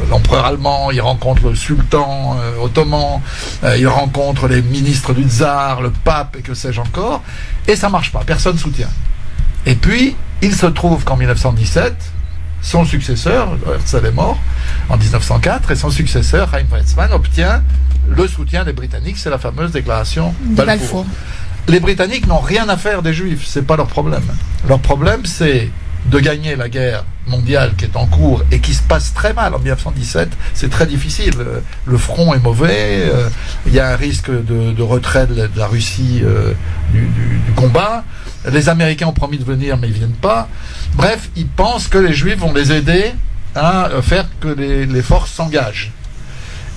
[SPEAKER 1] l'empereur allemand, il rencontre le sultan ottoman, il rencontre les ministres du tsar, le pape et que sais-je encore. Et ça marche pas, personne ne soutient. Et puis, il se trouve qu'en 1917, son successeur, Herzl est mort en 1904, et son successeur, Chaim Weizmann, obtient le soutien des Britanniques, c'est la fameuse déclaration de Balfour. Les Britanniques n'ont rien à faire des Juifs, c'est pas leur problème. Leur problème, c'est de gagner la guerre mondiale qui est en cours et qui se passe très mal en 1917. C'est très difficile. Le front est mauvais. Il y a un risque de retrait de la Russie du combat. Les Américains ont promis de venir, mais ils viennent pas. Bref, ils pensent que les Juifs vont les aider à faire que les forces s'engagent.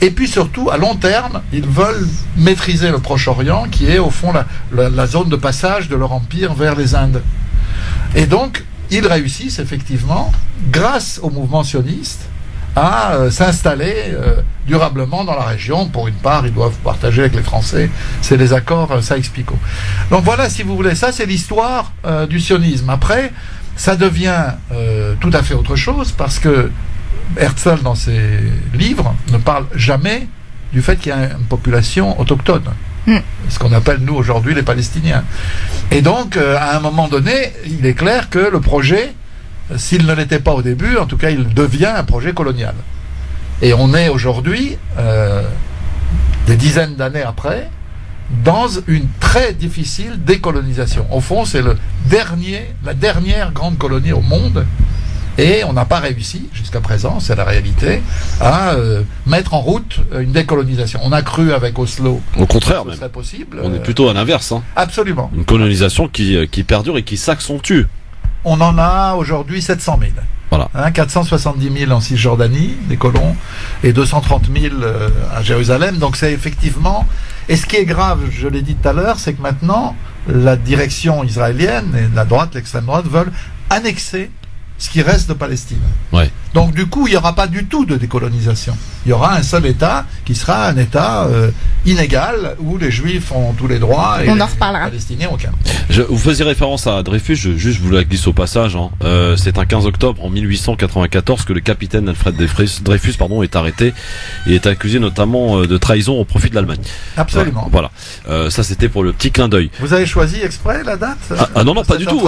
[SPEAKER 1] Et puis surtout, à long terme, ils veulent maîtriser le Proche-Orient, qui est au fond la zone de passage de leur empire vers les Indes. Et donc, ils réussissent effectivement, grâce au mouvement sioniste, à s'installer durablement dans la région. Pour une part, ils doivent partager avec les Français. C'est les accords Sykes-Picot. Donc voilà, si vous voulez, ça c'est l'histoire du sionisme. Après, ça devient tout à fait autre chose, parce que Herzl, dans ses livres, ne parle jamais du fait qu'il y a une population autochtone. Ce qu'on appelle, nous, aujourd'hui, les Palestiniens. Et donc, à un moment donné, il est clair que le projet, s'il ne l'était pas au début, en tout cas, il devient un projet colonial. Et on est aujourd'hui, des dizaines d'années après, dans une très difficile décolonisation. Au fond, c'est la dernière grande colonie au monde. Et on n'a pas réussi, jusqu'à présent, c'est la réalité, à mettre en route une décolonisation. On a cru avec Oslo.
[SPEAKER 2] Au contraire,
[SPEAKER 1] que ce serait possible.
[SPEAKER 2] On est plutôt à l'inverse. Hein.
[SPEAKER 1] Absolument.
[SPEAKER 2] Une colonisation qui perdure et qui s'accentue.
[SPEAKER 1] On en a aujourd'hui 700 000.
[SPEAKER 2] Voilà.
[SPEAKER 1] 470 000 en Cisjordanie, des colons, et 230 000 à Jérusalem. Donc c'est effectivement... Et ce qui est grave, je l'ai dit tout à l'heure, c'est que maintenant, la direction israélienne et la droite, l'extrême droite, veulent annexer ce qui reste de Palestine.
[SPEAKER 2] Ouais.
[SPEAKER 1] Donc du coup, il n'y aura pas du tout de décolonisation. Il y aura un seul État qui sera un État inégal, où les Juifs ont tous les droits et
[SPEAKER 6] on en
[SPEAKER 1] les
[SPEAKER 6] reparlera.
[SPEAKER 1] Palestiniens aucun.
[SPEAKER 2] Vous faisiez référence à Dreyfus, je vous la glisse au passage. Hein. C'est un 15 octobre en 1894 que le capitaine Alfred Dreyfus est arrêté et est accusé notamment de trahison au profit de l'Allemagne.
[SPEAKER 1] Absolument.
[SPEAKER 2] Voilà. Ça c'était pour le petit clin d'œil.
[SPEAKER 1] Vous avez choisi exprès la date
[SPEAKER 2] non, pas du tout.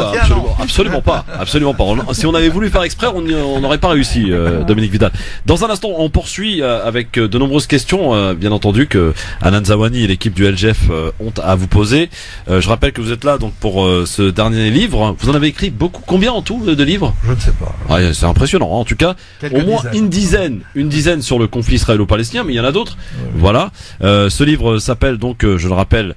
[SPEAKER 2] Absolument pas. Absolument pas. Si on avait voulu faire exprès, on n'aurait pas réussi, Dominique Vidal. Dans un instant, on poursuit avec de nombreuses questions, bien entendu, que Anan Zawani et l'équipe du LGF ont à vous poser. Je rappelle que vous êtes là donc pour ce dernier livre. Vous en avez écrit beaucoup. Combien en tout de livres?
[SPEAKER 1] Je ne sais pas.
[SPEAKER 2] Ouais, c'est impressionnant. Hein. En tout cas,
[SPEAKER 1] quelques
[SPEAKER 2] au moins
[SPEAKER 1] dizaines.
[SPEAKER 2] une dizaine sur le conflit israélo-palestinien, mais il y en a d'autres. Ouais. Voilà. Ce livre s'appelle donc, je le rappelle,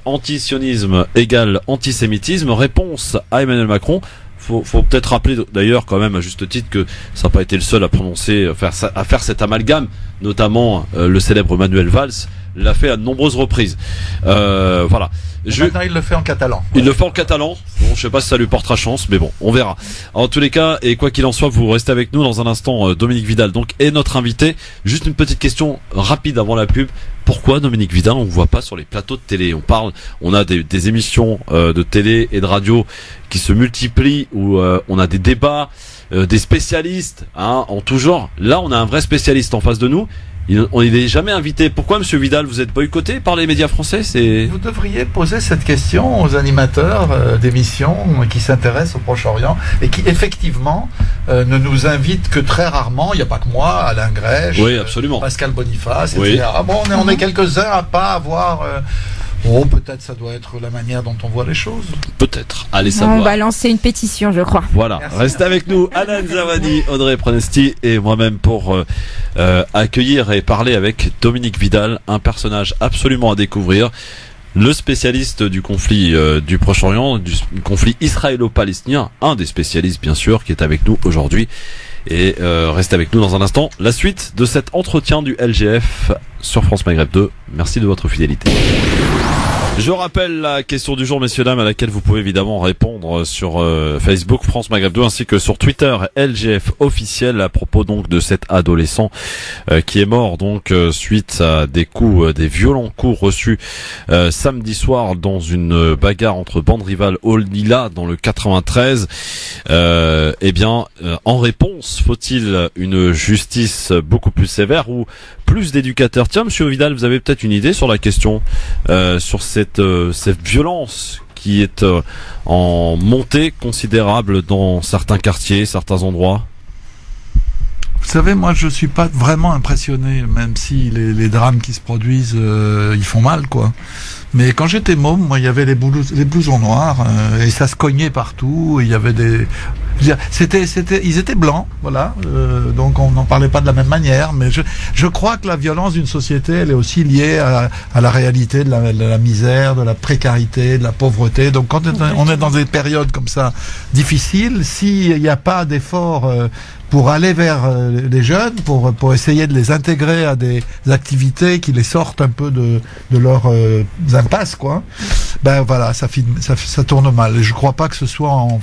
[SPEAKER 2] Antisionisme égale antisémitisme. Réponse à Emmanuel Macron. Faut peut-être rappeler d'ailleurs quand même à juste titre que ça n'a pas été le seul à faire cet amalgame, notamment le célèbre Manuel Valls l'a fait à de nombreuses reprises. Voilà.
[SPEAKER 1] Maintenant il le fait en catalan.
[SPEAKER 2] Il le fait en catalan. Bon, je sais pas si ça lui portera chance, mais bon, on verra. En tous les cas, et quoi qu'il en soit, vous restez avec nous dans un instant. Dominique Vidal donc est notre invité. Juste une petite question rapide avant la pub. Pourquoi Dominique Vidal on ne voit pas sur les plateaux de télé? On a des émissions de télé et de radio qui se multiplient où on a des débats, des spécialistes en tout genre. Là, on a un vrai spécialiste en face de nous. On n'est jamais invité. Pourquoi, Monsieur Vidal, vous êtes boycotté par les médias français?
[SPEAKER 1] Vous devriez poser cette question aux animateurs d'émissions qui s'intéressent au Proche-Orient et qui, effectivement, ne nous invitent que très rarement. Il n'y a pas que moi, Alain Grèche,
[SPEAKER 2] oui, absolument.
[SPEAKER 1] Pascal Boniface, etc.
[SPEAKER 2] Oui.
[SPEAKER 1] Bon, on est quelques-uns à pas avoir... peut-être ça doit être la manière dont on voit les choses.
[SPEAKER 2] Peut-être. Allez savoir.
[SPEAKER 6] On va lancer une pétition, je crois.
[SPEAKER 2] Voilà. Merci. Restez avec nous, Anan Zawani, Audrey Pronesti et moi-même pour accueillir et parler avec Dominique Vidal, un personnage absolument à découvrir. Le spécialiste du conflit du Proche-Orient, du conflit israélo-palestinien, un des spécialistes bien sûr, qui est avec nous aujourd'hui. Et restez avec nous dans un instant. La suite de cet entretien du LGF sur France Maghreb 2. Merci de votre fidélité. Je rappelle la question du jour, messieurs, dames, à laquelle vous pouvez évidemment répondre sur Facebook France Maghreb 2 ainsi que sur Twitter LGF officiel à propos donc de cet adolescent qui est mort donc suite à des violents coups reçus samedi soir dans une bagarre entre bandes rivales au Lila dans le 93. En réponse, faut-il une justice beaucoup plus sévère ou plus d'éducateurs? Tiens, Monsieur Vidal, vous avez peut-être une idée sur la question, sur cette violence qui est en montée considérable dans certains quartiers, certains endroits?
[SPEAKER 1] Vous savez, moi, je suis pas vraiment impressionné, même si les drames qui se produisent, ils font mal, quoi. Mais quand j'étais môme, moi, il y avait les blousons noirs, et ça se cognait partout. Il y avait des, ils étaient blancs, voilà. Donc on n'en parlait pas de la même manière. Mais je crois que la violence d'une société, elle est aussi liée à la réalité de la misère, de la précarité, de la pauvreté. Donc quand on est dans des périodes comme ça difficiles, s'il n'y a pas d'effort pour aller vers les jeunes, pour essayer de les intégrer à des activités qui les sortent un peu de leurs impasses, quoi. Ben voilà, ça tourne mal. Et je crois pas que ce soit en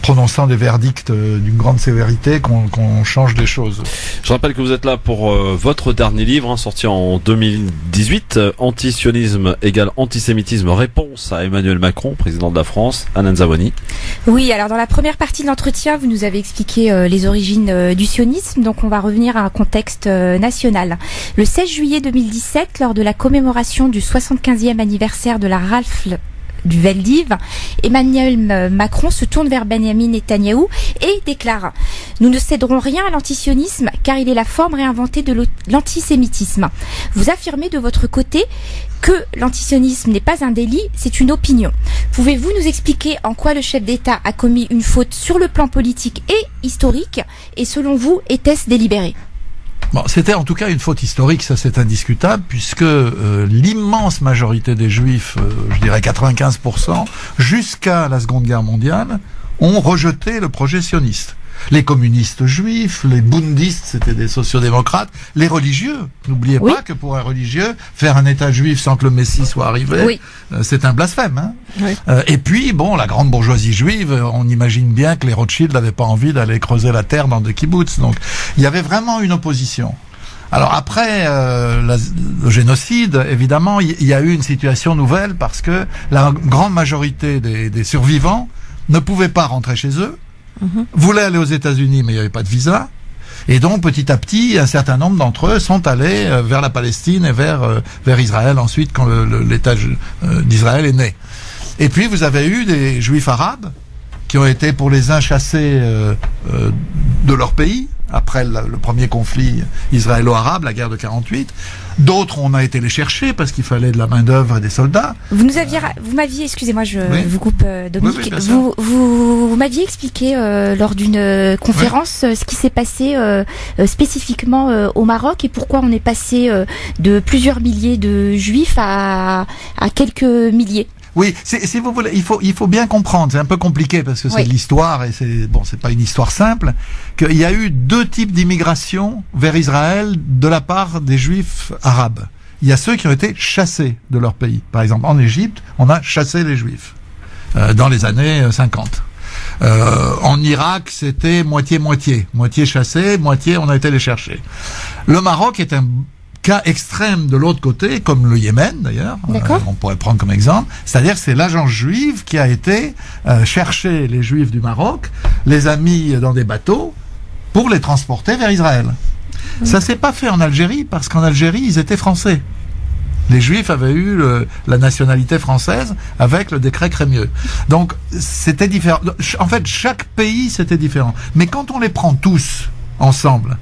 [SPEAKER 1] prononçant des verdicts d'une grande sévérité qu'on change des choses.
[SPEAKER 2] Je rappelle que vous êtes là pour votre dernier livre, sorti en 2018, Antisionisme égale antisémitisme, réponse à Emmanuel Macron, président de la France. Hanan Zawani.
[SPEAKER 6] Oui, alors dans la première partie de l'entretien, vous nous avez expliqué les origines du sionisme, donc on va revenir à un contexte national. Le 16 juillet 2017, lors de la commémoration du 75e anniversaire de la rafle du Veldiv, Emmanuel Macron se tourne vers Benyamin Netanyahou et déclare « Nous ne céderons rien à l'antisionisme car il est la forme réinventée de l'antisémitisme. » Vous affirmez de votre côté que l'antisionisme n'est pas un délit, c'est une opinion. Pouvez-vous nous expliquer en quoi le chef d'État a commis une faute sur le plan politique et historique, et selon vous, était-ce délibéré ?
[SPEAKER 1] Bon, c'était en tout cas une faute historique, ça c'est indiscutable, puisque l'immense majorité des Juifs, je dirais 95%, jusqu'à la Seconde Guerre mondiale, ont rejeté le projet sioniste. Les communistes juifs, les bundistes, c'était des sociodémocrates, les religieux. N'oubliez pas que pour un religieux, faire un État juif sans que le Messie soit arrivé, c'est un blasphème. Hein. Oui. Et puis, bon, la grande bourgeoisie juive, on imagine bien que les Rothschild n'avaient pas envie d'aller creuser la terre dans des kibbutz. Donc, il y avait vraiment une opposition. Alors après le génocide, évidemment, il y a eu une situation nouvelle parce que la grande majorité des survivants ne pouvaient pas rentrer chez eux. Voulaient aller aux États-Unis, mais il n'y avait pas de visa. Et donc, petit à petit, un certain nombre d'entre eux sont allés vers la Palestine et vers Israël ensuite, quand l'État d'Israël est né. Et puis, vous avez eu des Juifs arabes qui ont été pour les uns chassés de leur pays, après le premier conflit israélo-arabe, la guerre de 48. D'autres, on a été les chercher parce qu'il fallait de la main-d'œuvre et des soldats.
[SPEAKER 6] Vous m'aviez, excusez-moi, je vous coupe, Dominique. Oui, vous m'aviez expliqué lors d'une conférence ce qui s'est passé spécifiquement au Maroc et pourquoi on est passé de plusieurs milliers de Juifs à quelques milliers.
[SPEAKER 1] Oui, si vous voulez, il faut bien comprendre, c'est un peu compliqué parce que c'est de l'histoire et c'est pas une histoire simple, qu'il y a eu deux types d'immigration vers Israël de la part des Juifs arabes. Il y a ceux qui ont été chassés de leur pays. Par exemple, en Égypte, on a chassé les Juifs dans les années 50. En Irak, c'était moitié-moitié. Moitié chassés, moitié on a été les chercher. Le Maroc est un cas extrême de l'autre côté, comme le Yémen d'ailleurs, on pourrait prendre comme exemple, c'est-à-dire c'est l'agence juive qui a été chercher les Juifs du Maroc, les a mis dans des bateaux pour les transporter vers Israël. Ça s'est pas fait en Algérie parce qu'en Algérie ils étaient français. Les Juifs avaient eu la nationalité française avec le décret Crémieux. Donc c'était différent. En fait, chaque pays c'était différent. Mais quand on les prend tous ensemble,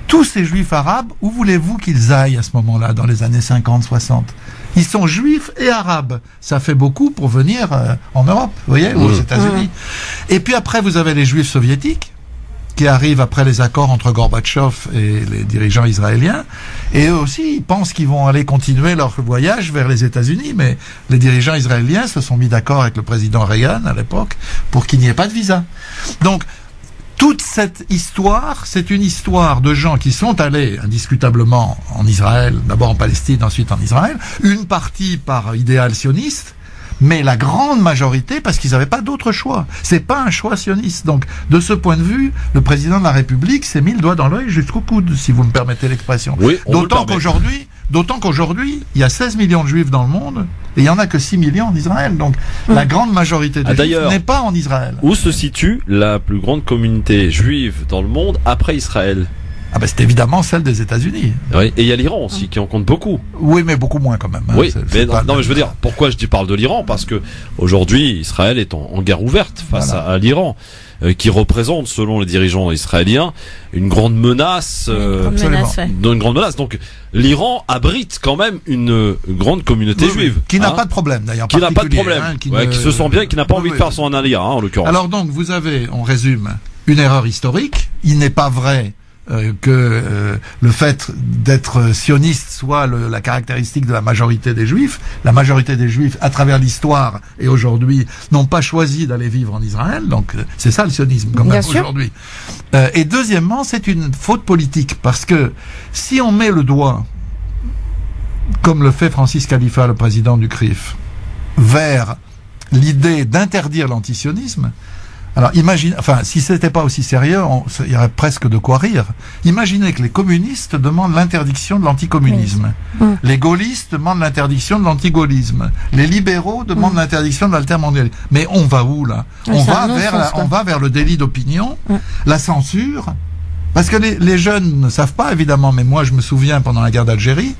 [SPEAKER 1] tous ces Juifs arabes, où voulez-vous qu'ils aillent à ce moment-là, dans les années 50, 60 ? Ils sont Juifs et Arabes. Ça fait beaucoup pour venir en Europe, vous voyez, ou aux États-Unis. Et puis après, vous avez les Juifs soviétiques, qui arrivent après les accords entre Gorbatchev et les dirigeants israéliens. Et eux aussi, ils pensent qu'ils vont aller continuer leur voyage vers les États-Unis, mais les dirigeants israéliens se sont mis d'accord avec le président Reagan, à l'époque, pour qu'il n'y ait pas de visa. Donc, toute cette histoire, c'est une histoire de gens qui sont allés indiscutablement en Israël, d'abord en Palestine, ensuite en Israël, une partie par idéal sioniste, mais la grande majorité parce qu'ils n'avaient pas d'autre choix. C'est pas un choix sioniste. Donc, de ce point de vue, le président de la République s'est mis le doigt dans l'œil jusqu'au coude, si vous me permettez l'expression. Oui, d'autant qu'aujourd'hui, il y a 16 millions de Juifs dans le monde, et il n'y en a que 6 millions en Israël. Donc, la grande majorité des Juifs n'est pas en Israël.
[SPEAKER 2] Où se situe la plus grande communauté juive dans le monde après Israël ?
[SPEAKER 1] Ah ben c'est évidemment celle des États-Unis.
[SPEAKER 2] Oui, et il y a l'Iran aussi qui en compte beaucoup.
[SPEAKER 1] Oui, mais beaucoup moins quand même. Hein.
[SPEAKER 2] Oui, mais je veux dire, pourquoi je parle de l'Iran? Parce que aujourd'hui, Israël est en guerre ouverte face à l'Iran, qui représente, selon les dirigeants israéliens, une grande menace. Une grande menace. Donc l'Iran abrite quand même une grande communauté juive.
[SPEAKER 1] Qui n'a pas de problème d'ailleurs.
[SPEAKER 2] Qui n'a pas de problème. Qui se sent bien, qui n'a pas envie de faire son alia, en l'occurrence.
[SPEAKER 1] Alors donc, vous avez, on résume, une erreur historique. Il n'est pas vrai que le fait d'être sioniste soit la caractéristique de la majorité des Juifs. La majorité des Juifs, à travers l'histoire et aujourd'hui, n'ont pas choisi d'aller vivre en Israël. Donc c'est ça le sionisme, quand même, aujourd'hui. Et deuxièmement, c'est une faute politique, parce que si on met le doigt, comme le fait Francis Khalifa, le président du CRIF, vers l'idée d'interdire l'antisionisme, alors imagine, si c'était pas aussi sérieux, il y aurait presque de quoi rire. Imaginez que les communistes demandent l'interdiction de l'anticommunisme. Les gaullistes demandent l'interdiction de l'antigaullisme. Les libéraux demandent l'interdiction de l'altermondialisme. Mais on va où, là? On va vers le délit d'opinion, la censure. Parce que les jeunes ne savent pas, évidemment, mais moi je me souviens pendant la guerre d'Algérie,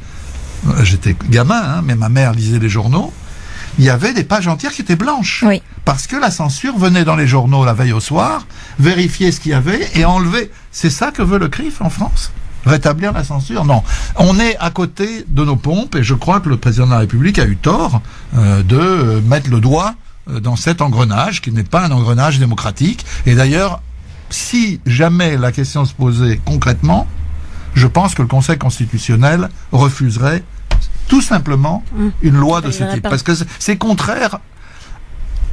[SPEAKER 1] j'étais gamin, hein, mais ma mère lisait les journaux, il y avait des pages entières qui étaient blanches. Oui. Parce que la censure venait dans les journaux la veille au soir, vérifier ce qu'il y avait et enlever. C'est ça que veut le CRIF en France? Rétablir la censure? Non. On est à côté de nos pompes et je crois que le président de la République a eu tort de mettre le doigt dans cet engrenage qui n'est pas un engrenage démocratique. Et d'ailleurs, si jamais la question se posait concrètement, je pense que le Conseil constitutionnel refuserait tout simplement une loi de ce type. Parce que c'est contraire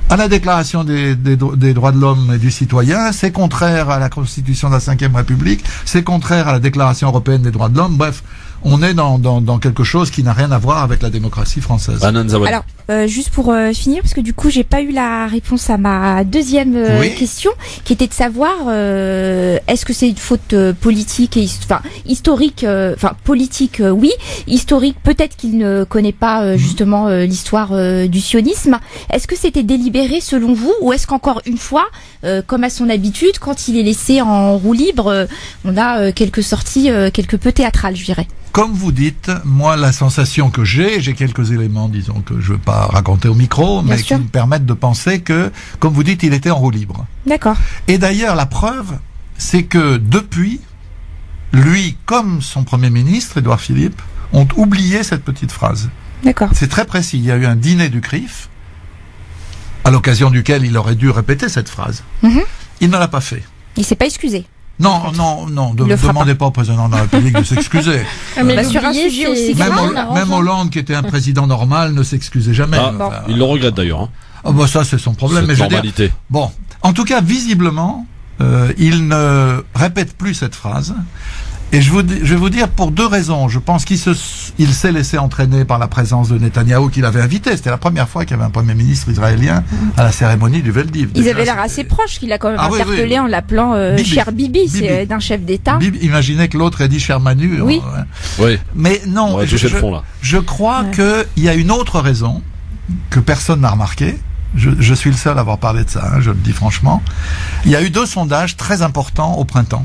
[SPEAKER 1] à la déclaration des droits de l'homme et du citoyen, c'est contraire à la Constitution de la Ve République, c'est contraire à la Déclaration européenne des droits de l'homme. Bref, on est dans quelque chose qui n'a rien à voir avec la démocratie française.
[SPEAKER 6] Alors, juste pour finir, parce que du coup, j'ai pas eu la réponse à ma deuxième question, qui était de savoir est-ce que c'est une faute politique et historique, politique, oui, historique, peut-être qu'il ne connaît pas justement l'histoire du sionisme. Est-ce que c'était délibéré selon vous, ou est-ce qu'encore une fois, comme à son habitude, quand il est laissé en roue libre, on a quelques sorties quelque peu théâtrales, je dirais?
[SPEAKER 1] Comme vous dites, moi, la sensation que j'ai quelques éléments, disons, que je veux pas raconter au micro, mais qui me permettent de penser que, comme vous dites, il était en roue libre.
[SPEAKER 6] D'accord.
[SPEAKER 1] Et d'ailleurs, la preuve, c'est que depuis, lui, comme son Premier ministre, Édouard Philippe, ont oublié cette petite phrase.
[SPEAKER 6] D'accord.
[SPEAKER 1] C'est très précis. Il y a eu un dîner du CRIF, à l'occasion duquel il aurait dû répéter cette phrase. Il ne l'a pas fait.
[SPEAKER 6] Il s'est pas excusé.
[SPEAKER 1] Non, demandez pas au président de la République de s'excuser.
[SPEAKER 6] Mais sur un sujet aussi grave,
[SPEAKER 1] même Hollande, qui était un président normal, ne s'excusait jamais.
[SPEAKER 2] Il le regrette d'ailleurs.
[SPEAKER 1] Ça, c'est son problème.
[SPEAKER 2] Cette normalité.
[SPEAKER 1] Bon, en tout cas, visiblement, il ne répète plus cette phrase. Et je vais vous dire pour deux raisons. Je pense qu'il s'est laissé entraîner par la présence de Netanyahou qu'il avait invité. C'était la première fois qu'il y avait un Premier ministre israélien à la cérémonie du Veldiv.
[SPEAKER 6] Ils avaient l'air assez proches, qu'il a quand même interpellé en l'appelant cher Bibi, c'est d'un chef d'État.
[SPEAKER 1] Imaginez que l'autre ait dit cher Manu.
[SPEAKER 6] Oui.
[SPEAKER 2] Oui.
[SPEAKER 1] Mais non, je crois qu'il y a une autre raison que personne n'a remarqué. Je suis le seul à avoir parlé de ça, je le dis franchement. Il y a eu 2 sondages très importants au printemps.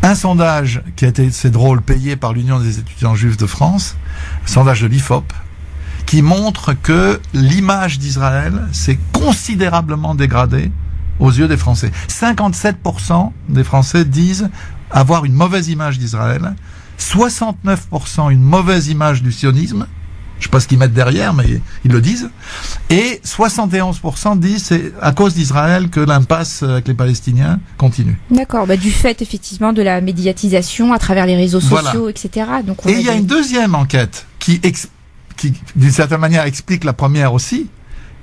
[SPEAKER 1] Un sondage qui a été, c'est drôle, payé par l'Union des étudiants juifs de France, sondage de l'IFOP, qui montre que l'image d'Israël s'est considérablement dégradée aux yeux des Français. 57% des Français disent avoir une mauvaise image d'Israël, 69% une mauvaise image du sionisme, je sais pas ce qu'ils mettent derrière, mais ils le disent. Et 71% disent c'est à cause d'Israël que l'impasse avec les Palestiniens continue.
[SPEAKER 6] D'accord, du fait effectivement de la médiatisation à travers les réseaux sociaux, etc. Donc
[SPEAKER 1] et il y a une deuxième enquête qui d'une certaine manière explique la première aussi,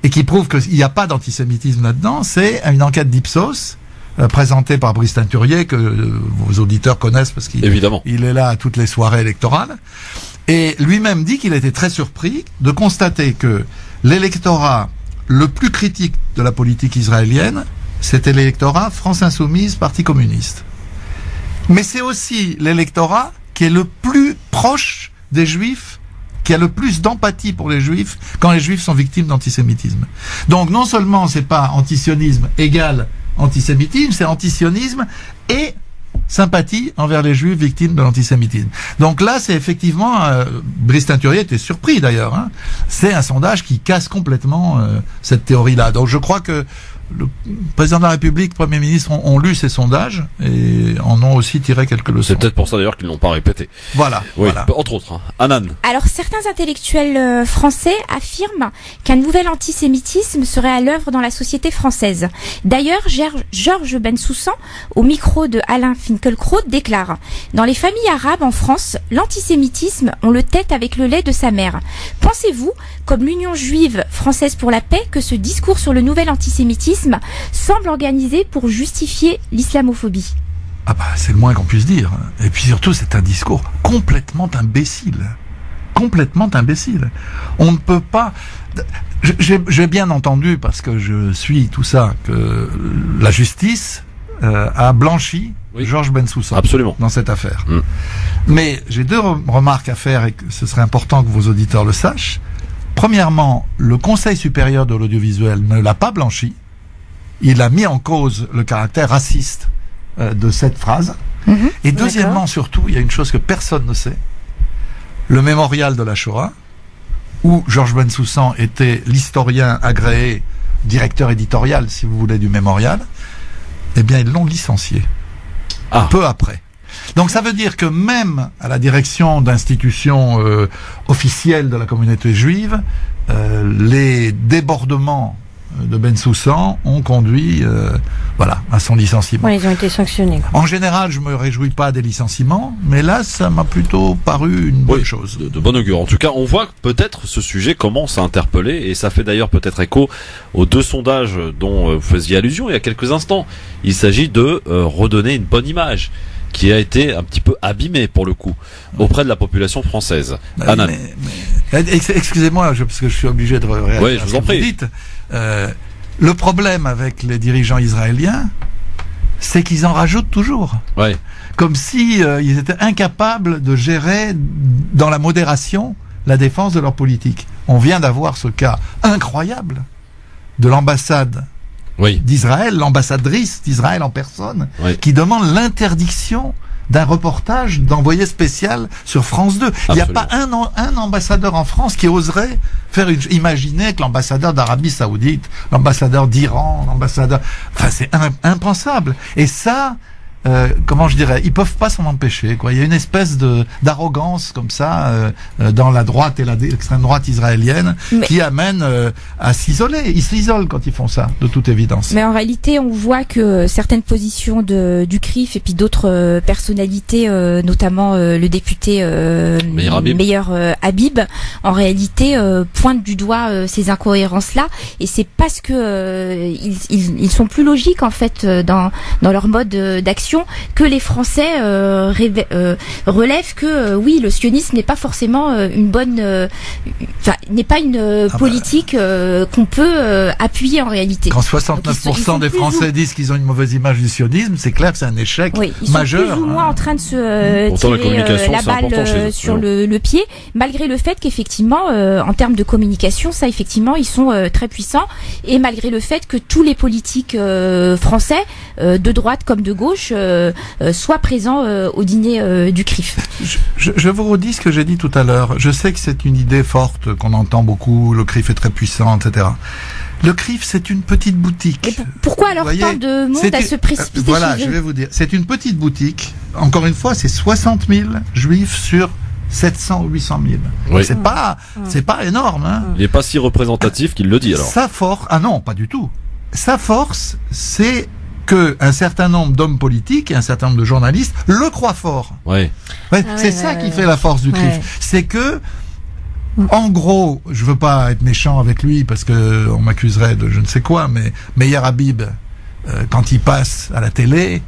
[SPEAKER 1] et qui prouve qu'il n'y a pas d'antisémitisme là-dedans. C'est une enquête d'Ipsos, présentée par Brice Teinturier, que vos auditeurs connaissent parce qu'il est là à toutes les soirées électorales. Et lui-même dit qu'il était très surpris de constater que l'électorat le plus critique de la politique israélienne, c'était l'électorat France Insoumise, Parti communiste. Mais c'est aussi l'électorat qui est le plus proche des Juifs, qui a le plus d'empathie pour les Juifs quand les Juifs sont victimes d'antisémitisme. Donc non seulement c'est pas antisionisme égal antisémitisme, c'est antisionisme et sympathie envers les juifs victimes de l'antisémitisme. Donc là, c'est effectivement, Brice Teinturier était surpris d'ailleurs, hein, c'est un sondage qui casse complètement cette théorie-là. Donc je crois que le président de la République, Premier ministre ont lu ces sondages et en ont aussi tiré quelques leçons.
[SPEAKER 2] C'est peut-être pour ça d'ailleurs qu'ils l'ont pas répété.
[SPEAKER 1] Voilà.
[SPEAKER 2] Oui,
[SPEAKER 1] voilà.
[SPEAKER 2] Entre autres. Hein. Anan.
[SPEAKER 6] Alors certains intellectuels français affirment qu'un nouvel antisémitisme serait à l'œuvre dans la société française. D'ailleurs, Georges Bensoussan, au micro de Alain Finkielkraut, déclare « Dans les familles arabes en France, l'antisémitisme, on le tête avec le lait de sa mère. Pensez-vous, comme l'Union juive française pour la paix, que ce discours sur le nouvel antisémitisme semble organisé pour justifier l'islamophobie ?»
[SPEAKER 1] Ah bah c'est le moins qu'on puisse dire. Et puis surtout c'est un discours complètement imbécile. Complètement imbécile. On ne peut pas... J'ai bien entendu, parce que je suis tout ça, que la justice a blanchi Georges Bensoussan.
[SPEAKER 2] Absolument.
[SPEAKER 1] Dans cette affaire. Mais j'ai deux remarques à faire et que ce serait important que vos auditeurs le sachent. Premièrement, le Conseil supérieur de l'audiovisuel ne l'a pas blanchi. Il a mis en cause le caractère raciste de cette phrase. Et deuxièmement, surtout, il y a une chose que personne ne sait. Le mémorial de la Shoah, où Georges Bensoussan était l'historien agréé, directeur éditorial, si vous voulez, du mémorial, eh bien, ils l'ont licencié. Peu après. Donc ça veut dire que même à la direction d'institutions officielles de la communauté juive, les débordements de Bensoussan ont conduit à son licenciement.
[SPEAKER 4] Ouais, ils ont été sanctionnés.
[SPEAKER 1] En général, je me réjouis pas des licenciements, mais là, ça m'a plutôt paru une bonne chose.
[SPEAKER 2] De bon augure. En tout cas, on voit que peut-être ce sujet commence à interpeller, et ça fait d'ailleurs peut-être écho aux deux sondages dont vous faisiez allusion il y a quelques instants. Il s'agit de redonner une bonne image qui a été un petit peu abîmée, pour le coup, auprès de la population française. Anan.
[SPEAKER 1] Excusez-moi, parce que je suis obligé de réagir.
[SPEAKER 2] Oui, je vous en prie.
[SPEAKER 1] Le problème avec les dirigeants israéliens, c'est qu'ils en rajoutent toujours.
[SPEAKER 2] Ouais.
[SPEAKER 1] Comme si ils étaient incapables de gérer dans la modération la défense de leur politique. On vient d'avoir ce cas incroyable de l'ambassade d'Israël, l'ambassadrice d'Israël en personne, qui demande l'interdiction d'un reportage d'envoyé spécial sur France 2. Il n'y a pas un ambassadeur en France qui oserait imaginer que l'ambassadeur d'Arabie Saoudite, l'ambassadeur d'Iran, l'ambassadeur... Enfin, c'est impensable. Et ça... comment je dirais, ils peuvent pas s'en empêcher, quoi. Il y a une espèce d'arrogance comme ça dans la droite et l'extrême droite israélienne qui amène à s'isoler. Ils s'isolent quand ils font ça, de toute évidence.
[SPEAKER 6] Mais en réalité, on voit que certaines positions du CRIF et puis d'autres personnalités, notamment le député Meir Habib, en réalité pointent du doigt ces incohérences-là, et c'est parce que ils sont plus logiques en fait dans leur mode d'action que les Français relèvent que oui, le sionisme n'est pas forcément une bonne, n'est pas une politique qu'on peut appuyer en réalité.
[SPEAKER 1] Quand 69% des Français disent qu'ils ont une mauvaise image du sionisme, c'est clair que c'est un échec majeur.
[SPEAKER 6] Ils sont plus ou moins en train de se tirer la balle sur le pied, malgré le fait qu'effectivement, en termes de communication, ça effectivement, ils sont très puissants, et malgré le fait que tous les politiques français, de droite comme de gauche, soit présent au dîner du CRIF.
[SPEAKER 1] Je vous redis ce que j'ai dit tout à l'heure. Je sais que c'est une idée forte qu'on entend beaucoup, le CRIF est très puissant, etc. Le CRIF, c'est une petite boutique.
[SPEAKER 6] Et pourquoi alors tant de monde à se précipiter
[SPEAKER 1] Voilà,
[SPEAKER 6] chez eux ?
[SPEAKER 1] Je vais vous dire. C'est une petite boutique. Encore une fois, c'est 60 000 juifs sur 700 ou 800 000.
[SPEAKER 2] Oui.
[SPEAKER 1] C'est pas énorme. Hein.
[SPEAKER 2] Il n'est pas si représentatif qu'il le dit alors.
[SPEAKER 1] Sa force, non, pas du tout. Sa force, c'est que un certain nombre d'hommes politiques et un certain nombre de journalistes le croient fort. C'est ça qui fait la force du CRIF. C'est que, en gros, je veux pas être méchant avec lui parce que on m'accuserait de je ne sais quoi, mais Meir Habib, quand il passe à la télé,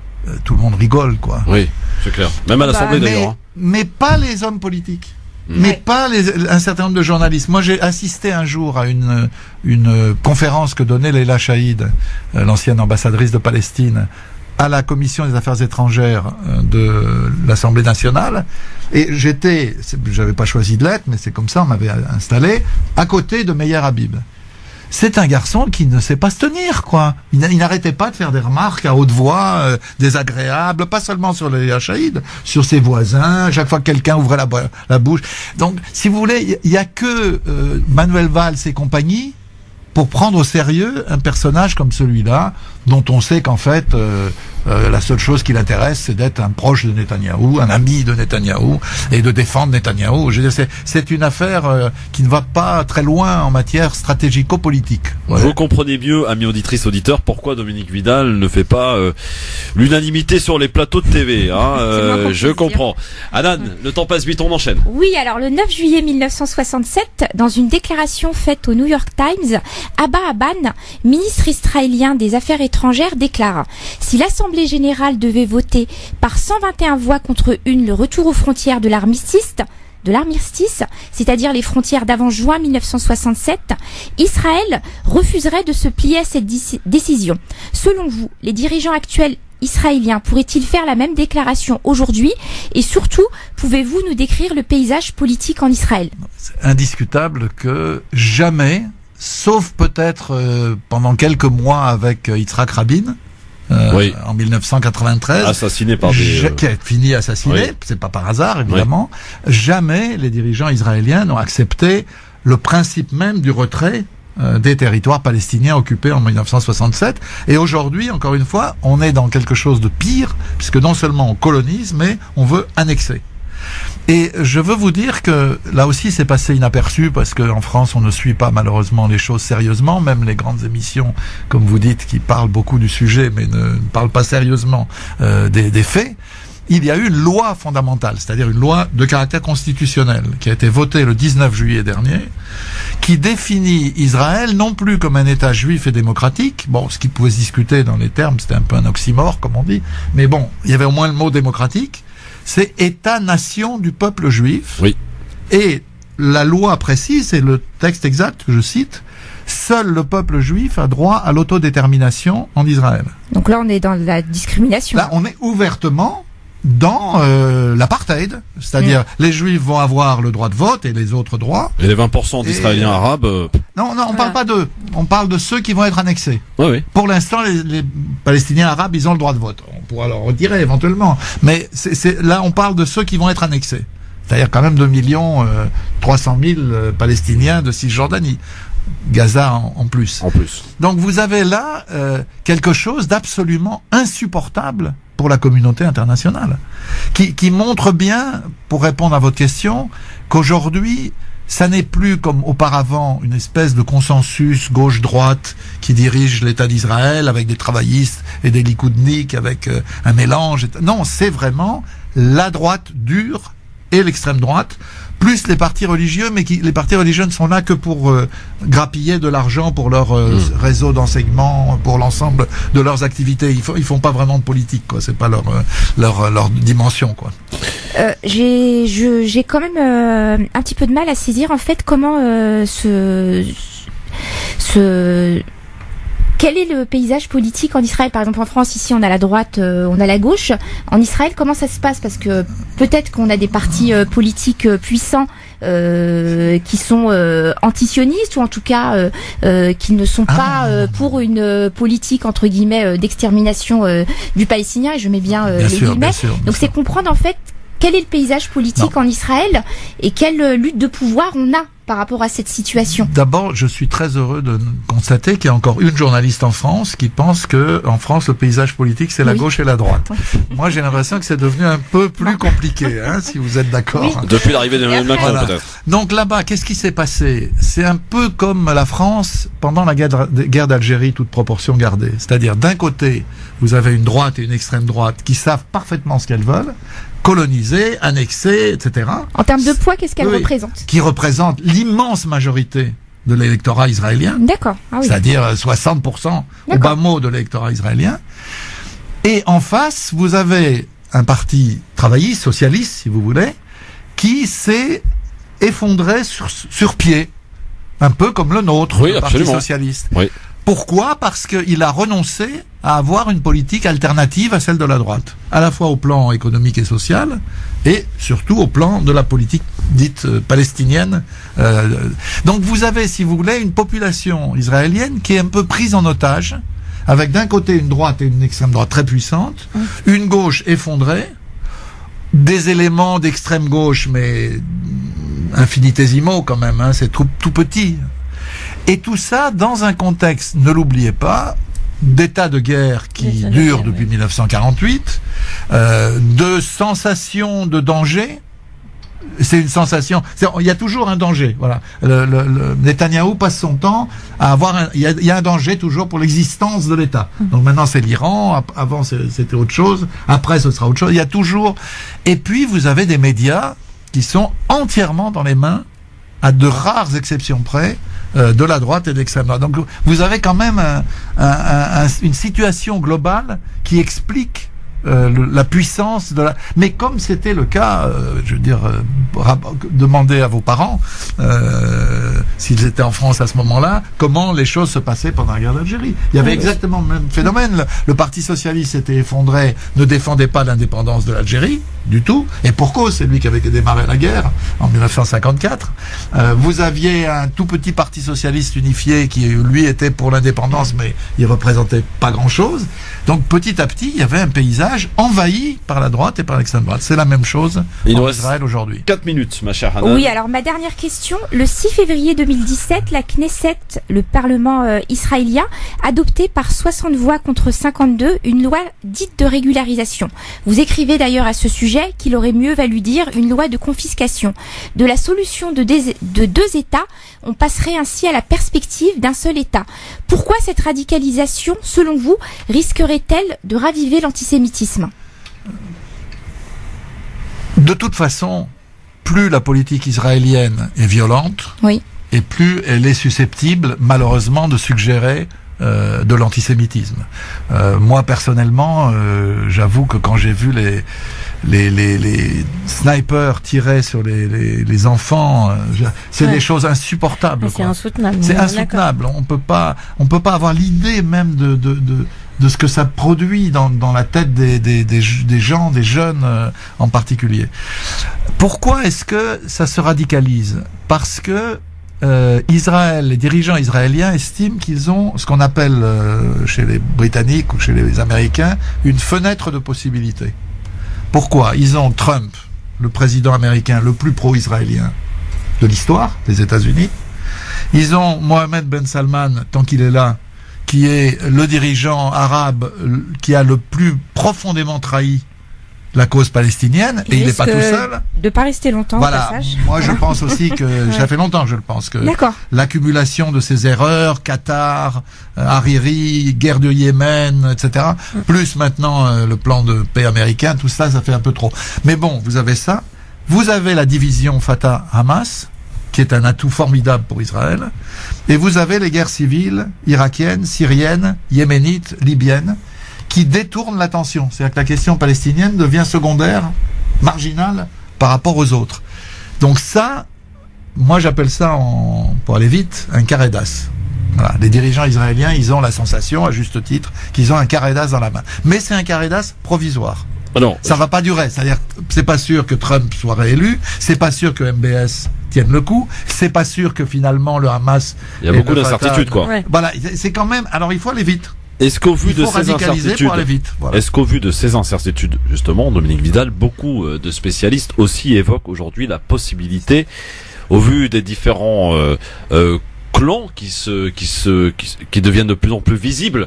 [SPEAKER 1] tout le monde rigole, quoi.
[SPEAKER 2] Oui, c'est clair. Même à l'Assemblée d'ailleurs.
[SPEAKER 1] Mais pas les hommes politiques. Mais pas un certain nombre de journalistes. Moi, j'ai assisté un jour à une conférence que donnait Leila Chaïd, l'ancienne ambassadrice de Palestine, à la commission des affaires étrangères de l'Assemblée nationale. Et j'avais pas choisi de l'être, mais c'est comme ça, on m'avait installé à côté de Meir Habib. c'est un garçon qui ne sait pas se tenir, quoi. Il n'arrêtait pas de faire des remarques à haute voix, désagréables, pas seulement sur les Hachaïdes, sur ses voisins, chaque fois que quelqu'un ouvrait la bouche. Donc, si vous voulez, il y a que Manuel Valls et compagnie pour prendre au sérieux un personnage comme celui-là, dont on sait qu'en fait, la seule chose qui l'intéresse, c'est d'être un proche de Netanyahou, un ami de Netanyahou, et de défendre Netanyahou. Je veux dire, c'est une affaire qui ne va pas très loin en matière stratégico-politique. Ouais.
[SPEAKER 2] Vous comprenez mieux, amis auditrices, auditeurs, pourquoi Dominique Vidal ne fait pas l'unanimité sur les plateaux de TV. Hein, je comprends. Anan, le temps passe vite, on enchaîne.
[SPEAKER 6] Oui, alors le 9 juillet 1967, dans une déclaration faite au New York Times, Abba Eban, ministre israélien des Affaires étrangères, déclare « Si l'Assemblée générale devait voter par 121 voix contre une le retour aux frontières de l'armistice, c'est-à-dire les frontières d'avant juin 1967, Israël refuserait de se plier à cette décision. Selon vous, les dirigeants actuels israéliens pourraient-ils faire la même déclaration aujourd'hui? Et surtout, pouvez-vous nous décrire le paysage politique en Israël?
[SPEAKER 1] C'est indiscutable que jamais, sauf peut-être pendant quelques mois avec Yitzhak Rabin, en 1993,
[SPEAKER 2] assassiné par des
[SPEAKER 1] qui a fini assassiné,
[SPEAKER 2] oui.
[SPEAKER 1] C'est pas par hasard évidemment. Oui. Jamais les dirigeants israéliens n'ont accepté le principe même du retrait des territoires palestiniens occupés en 1967. Et aujourd'hui, encore une fois, on est dans quelque chose de pire, puisque non seulement on colonise, mais on veut annexer. Et je veux vous dire que là aussi c'est passé inaperçu parce qu'en France on ne suit pas malheureusement les choses sérieusement, même les grandes émissions comme vous dites qui parlent beaucoup du sujet mais ne parlent pas sérieusement des faits. Il y a eu une loi fondamentale, c'est-à-dire une loi de caractère constitutionnel qui a été votée le 19 juillet dernier, qui définit Israël non plus comme un État juif et démocratique, bon, ce qui pouvait se discuter dans les termes, c'était un peu un oxymore comme on dit, mais bon, il y avait au moins le mot démocratique. C'est État-nation du peuple juif.
[SPEAKER 2] Oui.
[SPEAKER 1] Et la loi précise, c'est le texte exact que je cite, seul le peuple juif a droit à l'autodétermination en Israël.
[SPEAKER 6] Donc là, on est dans la discrimination.
[SPEAKER 1] Là, on est ouvertement dans l'apartheid. C'est-à-dire, les juifs vont avoir le droit de vote et les autres droits.
[SPEAKER 2] Et les 20% d'Israéliens arabes...
[SPEAKER 1] Non, on parle pas d'eux. On parle de ceux qui vont être annexés.
[SPEAKER 2] Oui, oui.
[SPEAKER 1] Pour l'instant, les Palestiniens arabes, ils ont le droit de vote. On pourra leur retirer éventuellement. Mais là, on parle de ceux qui vont être annexés. C'est-à-dire quand même 2 300 000 Palestiniens de Cisjordanie. Gaza en plus.
[SPEAKER 2] En plus.
[SPEAKER 1] Donc vous avez là quelque chose d'absolument insupportable pour la communauté internationale, qui montre bien, pour répondre à votre question, qu'aujourd'hui, ça n'est plus comme auparavant une espèce de consensus gauche-droite qui dirige l'État d'Israël avec des travaillistes et des likoudniks avec un mélange. Non, c'est vraiment la droite dure et l'extrême droite, plus les partis religieux, mais les partis religieux ne sont là que pour grappiller de l'argent pour leur réseau d'enseignement, pour l'ensemble de leurs activités. Ils font pas vraiment de politique, quoi. C'est pas leur dimension, quoi.
[SPEAKER 6] J'ai quand même un petit peu de mal à saisir en fait comment quel est le paysage politique en Israël? Par exemple, en France, ici, on a la droite, on a la gauche. En Israël, comment ça se passe? Parce que peut-être qu'on a des partis politiques puissants qui sont antisionistes ou en tout cas qui ne sont pas pour une politique entre guillemets d'extermination du Palestinien. Et je mets bien les guillemets. Donc c'est comprendre en fait quel est le paysage politique en Israël et quelle lutte de pouvoir on a par rapport à cette situation.
[SPEAKER 1] D'abord, je suis très heureux de constater qu'il y a encore une journaliste en France qui pense que en France, le paysage politique, c'est la gauche et la droite. Oui. Moi, j'ai l'impression que c'est devenu un peu plus compliqué, hein, si vous êtes d'accord. Oui.
[SPEAKER 2] Depuis l'arrivée d'Emmanuel Macron, peut-être.
[SPEAKER 1] Donc là-bas, qu'est-ce qui s'est passé? C'est un peu comme la France pendant la guerre d'Algérie, toute proportion gardée. C'est-à-dire, d'un côté, vous avez une droite et une extrême droite qui savent parfaitement ce qu'elles veulent, coloniser, annexer, etc.
[SPEAKER 6] En termes de poids, qu'est-ce qu'elle représente?
[SPEAKER 1] Qui représente l'immense majorité de l'électorat israélien.
[SPEAKER 6] D'accord. Ah oui.
[SPEAKER 1] C'est-à-dire 60% au bas mot de l'électorat israélien. Et en face, vous avez un parti travailliste, socialiste, si vous voulez, qui s'est effondré sur pied. Un peu comme le nôtre, le Parti socialiste.
[SPEAKER 2] Oui.
[SPEAKER 1] Pourquoi? Parce qu'il a renoncé à avoir une politique alternative à celle de la droite, à la fois au plan économique et social, et surtout au plan de la politique dite palestinienne. Donc vous avez, si vous voulez, une population israélienne qui est un peu prise en otage, avec d'un côté une droite et une extrême droite très puissante, une gauche effondrée, des éléments d'extrême gauche, mais infinitésimaux quand même, hein, c'est tout petit. Et tout ça dans un contexte, ne l'oubliez pas, d'état de guerre qui dure depuis 1948, de sensation de danger. C'est une sensation. Il y a toujours un danger. Voilà. Netanyahou passe son temps à avoir. Il y a un danger toujours pour l'existence de l'État. Donc maintenant c'est l'Iran. Avant c'était autre chose. Après ce sera autre chose. Il y a toujours. Et puis vous avez des médias qui sont entièrement dans les mains, à de rares exceptions près, de la droite et de l'extrême droite. Donc vous avez quand même une situation globale qui explique la puissance de la... Mais comme c'était le cas, je veux dire, demandez à vos parents, s'ils étaient en France à ce moment-là, comment les choses se passaient pendant la guerre d'Algérie. Il y avait exactement le même phénomène. Le Parti socialiste s'était effondré, ne défendait pas l'indépendance de l'Algérie, du tout, et pour cause, c'est lui qui avait démarré la guerre en 1954. Vous aviez un tout petit Parti socialiste unifié qui, lui, était pour l'indépendance, mais il représentait pas grand-chose. Donc petit à petit, il y avait un paysage envahi par la droite et par l'extrême droite. C'est la même chose en Israël aujourd'hui.
[SPEAKER 2] 4 minutes, ma chère Hanan.
[SPEAKER 6] Oui, alors ma dernière question. Le 6 février 2017, la Knesset, le Parlement israélien, adoptait par 60 voix contre 52 une loi dite de régularisation. Vous écrivez d'ailleurs à ce sujet qu'il aurait mieux valu dire une loi de confiscation. De la solution de deux États, on passerait ainsi à la perspective d'un seul État. Pourquoi cette radicalisation, selon vous, risquerait-elle de raviver l'antisémitisme ?
[SPEAKER 1] De toute façon, plus la politique israélienne est violente,
[SPEAKER 6] oui, et
[SPEAKER 1] plus elle est susceptible, malheureusement, de suggérer de l'antisémitisme. Moi, personnellement, j'avoue que quand j'ai vu les snipers tirer sur les enfants, c'est des choses insupportables.
[SPEAKER 4] C'est insoutenable.
[SPEAKER 1] C'est insoutenable. On peut pas avoir l'idée même de ce que ça produit dans la tête des gens, des jeunes en particulier. Pourquoi est-ce que ça se radicalise ? Parce que Israël, les dirigeants israéliens estiment qu'ils ont ce qu'on appelle chez les Britanniques ou chez les Américains une fenêtre de possibilité. Pourquoi ? Ils ont Trump, le président américain le plus pro-israélien de l'histoire des États-Unis. Ils ont Mohammed Ben Salman, tant qu'il est là, qui est le dirigeant arabe qui a le plus profondément trahi la cause palestinienne, et il n'est pas tout seul.
[SPEAKER 6] De pas rester longtemps,
[SPEAKER 1] voilà.
[SPEAKER 6] Au passage.
[SPEAKER 1] Moi, je pense aussi que, ça fait longtemps que je le pense, que l'accumulation de ces erreurs, Qatar, Hariri, guerre de Yémen, etc., plus maintenant le plan de paix américain, tout ça, ça fait un peu trop. Mais bon, vous avez ça. Vous avez la division Fatah-Hamas, qui est un atout formidable pour Israël, et vous avez les guerres civiles irakiennes, syriennes, yéménites, libyennes, qui détourne l'attention. C'est-à-dire que la question palestinienne devient secondaire, marginale, par rapport aux autres. Donc ça, moi j'appelle ça, pour aller vite, un carré d'as. Voilà. Les dirigeants israéliens, ils ont la sensation, à juste titre, qu'ils ont un carré d'as dans la main. Mais c'est un carré d'as provisoire.
[SPEAKER 2] Non.
[SPEAKER 1] Ça va pas durer. C'est-à-dire, c'est pas sûr que Trump soit réélu, c'est pas sûr que MBS tienne le coup, c'est pas sûr que finalement le Hamas...
[SPEAKER 2] Il y a beaucoup d'incertitudes, quoi.
[SPEAKER 1] Ouais. Voilà, c'est quand même... Alors il faut aller vite.
[SPEAKER 2] Est-ce qu'au vu de ces incertitudes, est-ce qu'au vu de ces incertitudes, justement, Dominique Vidal, beaucoup de spécialistes aussi évoquent aujourd'hui la possibilité, au vu des différents clans qui deviennent de plus en plus visibles,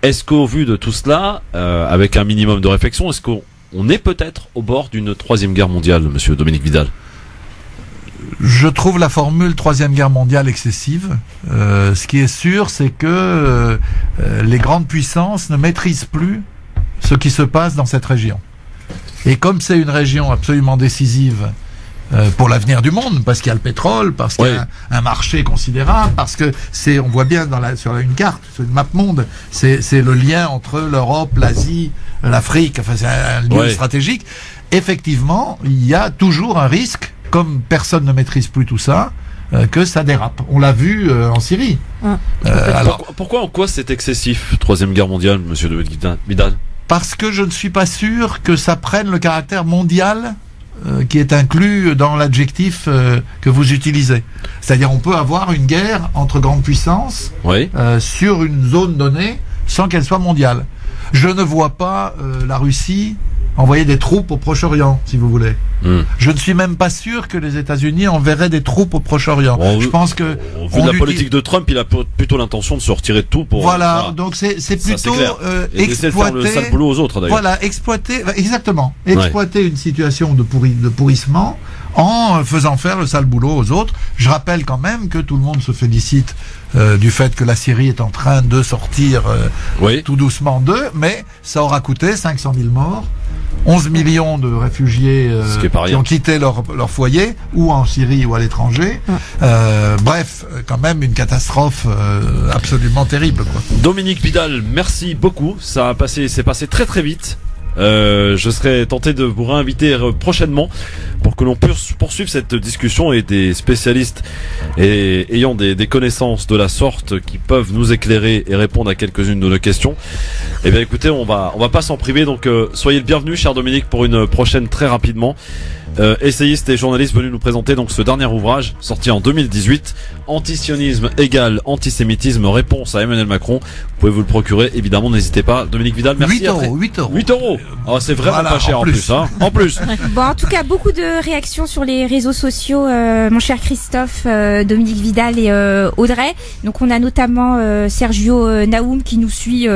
[SPEAKER 2] est-ce qu'au vu de tout cela, avec un minimum de réflexion, est-ce qu'on est peut-être au bord d'une troisième guerre mondiale, monsieur Dominique Vidal ?
[SPEAKER 1] Je trouve la formule troisième guerre mondiale excessive. Ce qui est sûr, c'est que les grandes puissances ne maîtrisent plus ce qui se passe dans cette région. Et comme c'est une région absolument décisive pour l'avenir du monde, parce qu'il y a le pétrole, parce qu'il y a un marché considérable, parce que on voit bien sur une carte, sur une map monde, c'est le lien entre l'Europe, l'Asie, l'Afrique, enfin c'est un lieu stratégique. Effectivement, il y a toujours un risque, comme personne ne maîtrise plus tout ça, que ça dérape. On l'a vu en Syrie.
[SPEAKER 2] Alors, pourquoi, en quoi c'est excessif, Troisième Guerre mondiale, monsieur de Vidal?
[SPEAKER 1] Parce que je ne suis pas sûr que ça prenne le caractère mondial qui est inclus dans l'adjectif que vous utilisez. C'est-à-dire, on peut avoir une guerre entre grandes puissances sur une zone donnée sans qu'elle soit mondiale. Je ne vois pas la Russie envoyer des troupes au Proche-Orient, si vous voulez. Je ne suis même pas sûr que les États-Unis enverraient des troupes au Proche-Orient.
[SPEAKER 2] Bon,
[SPEAKER 1] je pense que
[SPEAKER 2] vu la politique de Trump, il a plutôt l'intention de se retirer de tout pour.
[SPEAKER 1] Voilà. Donc c'est plutôt
[SPEAKER 2] exploiter le sale boulot aux autres, d'ailleurs.
[SPEAKER 1] Voilà, exploiter une situation de pourrissement en faisant faire le sale boulot aux autres. Je rappelle quand même que tout le monde se félicite du fait que la Syrie est en train de sortir tout doucement d'eux, mais ça aura coûté 500 000 morts, 11 millions de réfugiés qui ont quitté leur foyer, ou en Syrie ou à l'étranger. Bref, quand même une catastrophe absolument terrible, quoi.
[SPEAKER 2] Dominique Vidal, merci beaucoup. C'est passé très très vite. Je serais tenté de vous réinviter prochainement pour que l'on puisse poursuivre cette discussion, et des spécialistes ayant des connaissances de la sorte qui peuvent nous éclairer et répondre à quelques-unes de nos questions. Eh bien écoutez, on va pas s'en priver, donc soyez le bienvenu, cher Dominique, pour une prochaine très rapidement. Essayiste et journaliste venu nous présenter donc ce dernier ouvrage sorti en 2018, Antisionisme égale antisémitisme, réponse à Emmanuel Macron. Vous pouvez vous le procurer, évidemment, n'hésitez pas. Dominique Vidal, merci.
[SPEAKER 1] 8 euros.
[SPEAKER 2] Oh, c'est vraiment pas cher en plus. En plus.
[SPEAKER 6] Bon, en tout cas, beaucoup de réactions sur les réseaux sociaux, mon cher Christophe, Dominique Vidal et Audrey. Donc on a notamment Sergio Naoum qui nous suit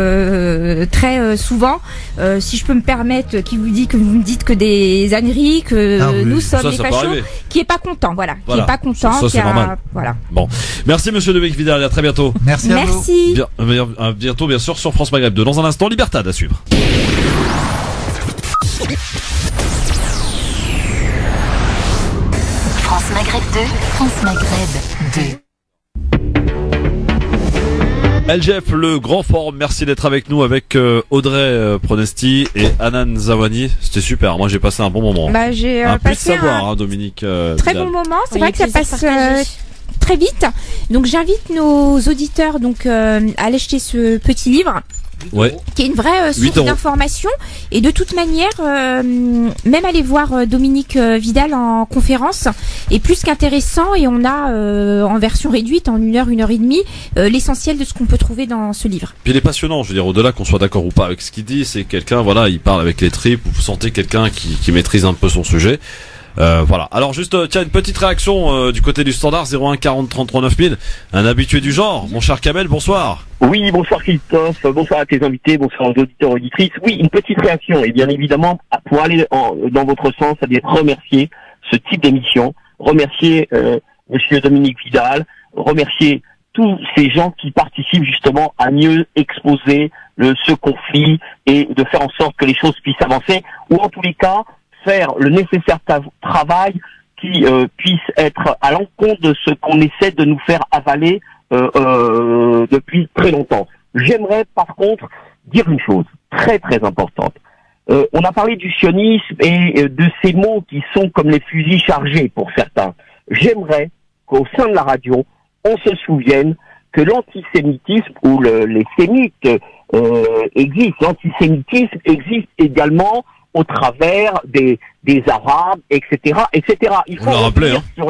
[SPEAKER 6] très souvent. Si je peux me permettre, qui vous dit que vous me dites que des âneries, que nous sommes les fachos, qui est pas content, voilà. Qui est pas content.
[SPEAKER 2] Ça, c'est normal.
[SPEAKER 6] Voilà.
[SPEAKER 2] Bon. Merci monsieur Dominique Vidal, à très bientôt.
[SPEAKER 1] Merci à vous.
[SPEAKER 2] À bientôt, bien sûr, sur France Maghreb 2. Dans un instant, Libertad à suivre.
[SPEAKER 3] France Maghreb 2, France Maghreb 2.
[SPEAKER 2] LGF, le grand forum, merci d'être avec nous avec Audrey Pronesti et Hanan Zawani. C'était super, moi j'ai passé un bon moment.
[SPEAKER 6] J'ai
[SPEAKER 2] passé de savoir, Dominique.
[SPEAKER 6] Très bon moment, c'est vrai que ça passe très vite. Donc j'invite nos auditeurs à aller acheter ce petit livre. Qui est une vraie source d'information, et de toute manière même aller voir Dominique Vidal en conférence est plus qu'intéressant, et on a en version réduite, en 1 heure, 1 heure et demie, l'essentiel de ce qu'on peut trouver dans ce livre.
[SPEAKER 2] Puis il est passionnant, je veux dire, au-delà qu'on soit d'accord ou pas avec ce qu'il dit, c'est quelqu'un, voilà, il parle avec les tripes, vous sentez quelqu'un qui maîtrise un peu son sujet. Voilà. Alors juste, tiens, une petite réaction du côté du standard, 01 40 33 9000, un habitué du genre, mon cher Kamel, bonsoir.
[SPEAKER 5] Oui, bonsoir Christophe, bonsoir à tes invités, bonsoir aux auditeurs et auditrices. Oui, une petite réaction, et bien évidemment, pour aller dans votre sens, c'est-à-dire remercier ce type d'émission, remercier monsieur Dominique Vidal, remercier tous ces gens qui participent justement à mieux exposer ce conflit, et de faire en sorte que les choses puissent avancer, ou en tous les cas, faire le nécessaire travail qui puisse être à l'encontre de ce qu'on essaie de nous faire avaler depuis très longtemps. J'aimerais par contre dire une chose très très importante. On a parlé du sionisme et de ces mots qui sont comme les fusils chargés pour certains. J'aimerais qu'au sein de la radio, on se souvienne que l'antisémitisme ou les sémites existent. L'antisémitisme existe également au travers des Arabes, etc., etc. Il faut revenir sur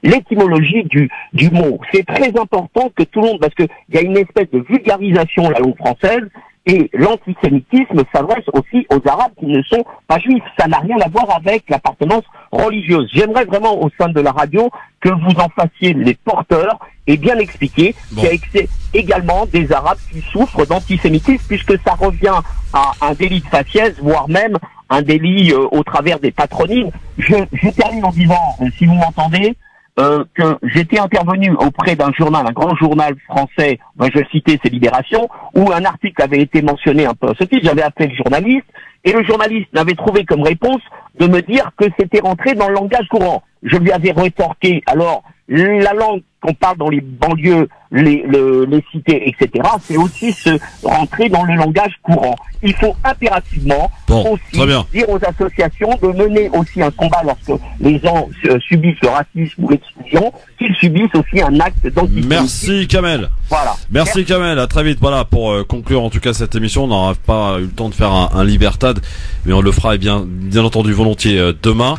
[SPEAKER 5] l'étymologie du mot. C'est très important que tout le monde, parce que il y a une espèce de vulgarisation de la langue française, et l'antisémitisme s'adresse aussi aux Arabes qui ne sont pas juifs. Ça n'a rien à voir avec l'appartenance religieuse. J'aimerais vraiment, au sein de la radio, que vous en fassiez les porteurs et bien expliquer qu'il y a également des Arabes qui souffrent d'antisémitisme, puisque ça revient à un délit de faciès, voire même un délit au travers des patronymes. Je termine en disant, si vous m'entendez, que j'étais intervenu auprès d'un journal, un grand journal français, je vais citer, c'est Libération, où un article avait été mentionné un peu à ce titre. J'avais appelé le journaliste, et le journaliste n'avait trouvé comme réponse de me dire que c'était rentré dans le langage courant. Je lui avais rétorqué, alors, la langue lorsqu'on parle dans les banlieues, les cités, etc., c'est aussi se rentrer dans le langage courant. Il faut impérativement aussi dire aux associations de mener aussi un combat lorsque les gens subissent le racisme ou l'exclusion, qu'ils subissent aussi un acte d'antisémitisme.
[SPEAKER 2] Merci Kamel.
[SPEAKER 5] Voilà.
[SPEAKER 2] Merci Kamel, à très vite. Voilà, pour conclure en tout cas cette émission, on n'aura pas eu le temps de faire un Libertad, mais on le fera bien entendu volontiers demain.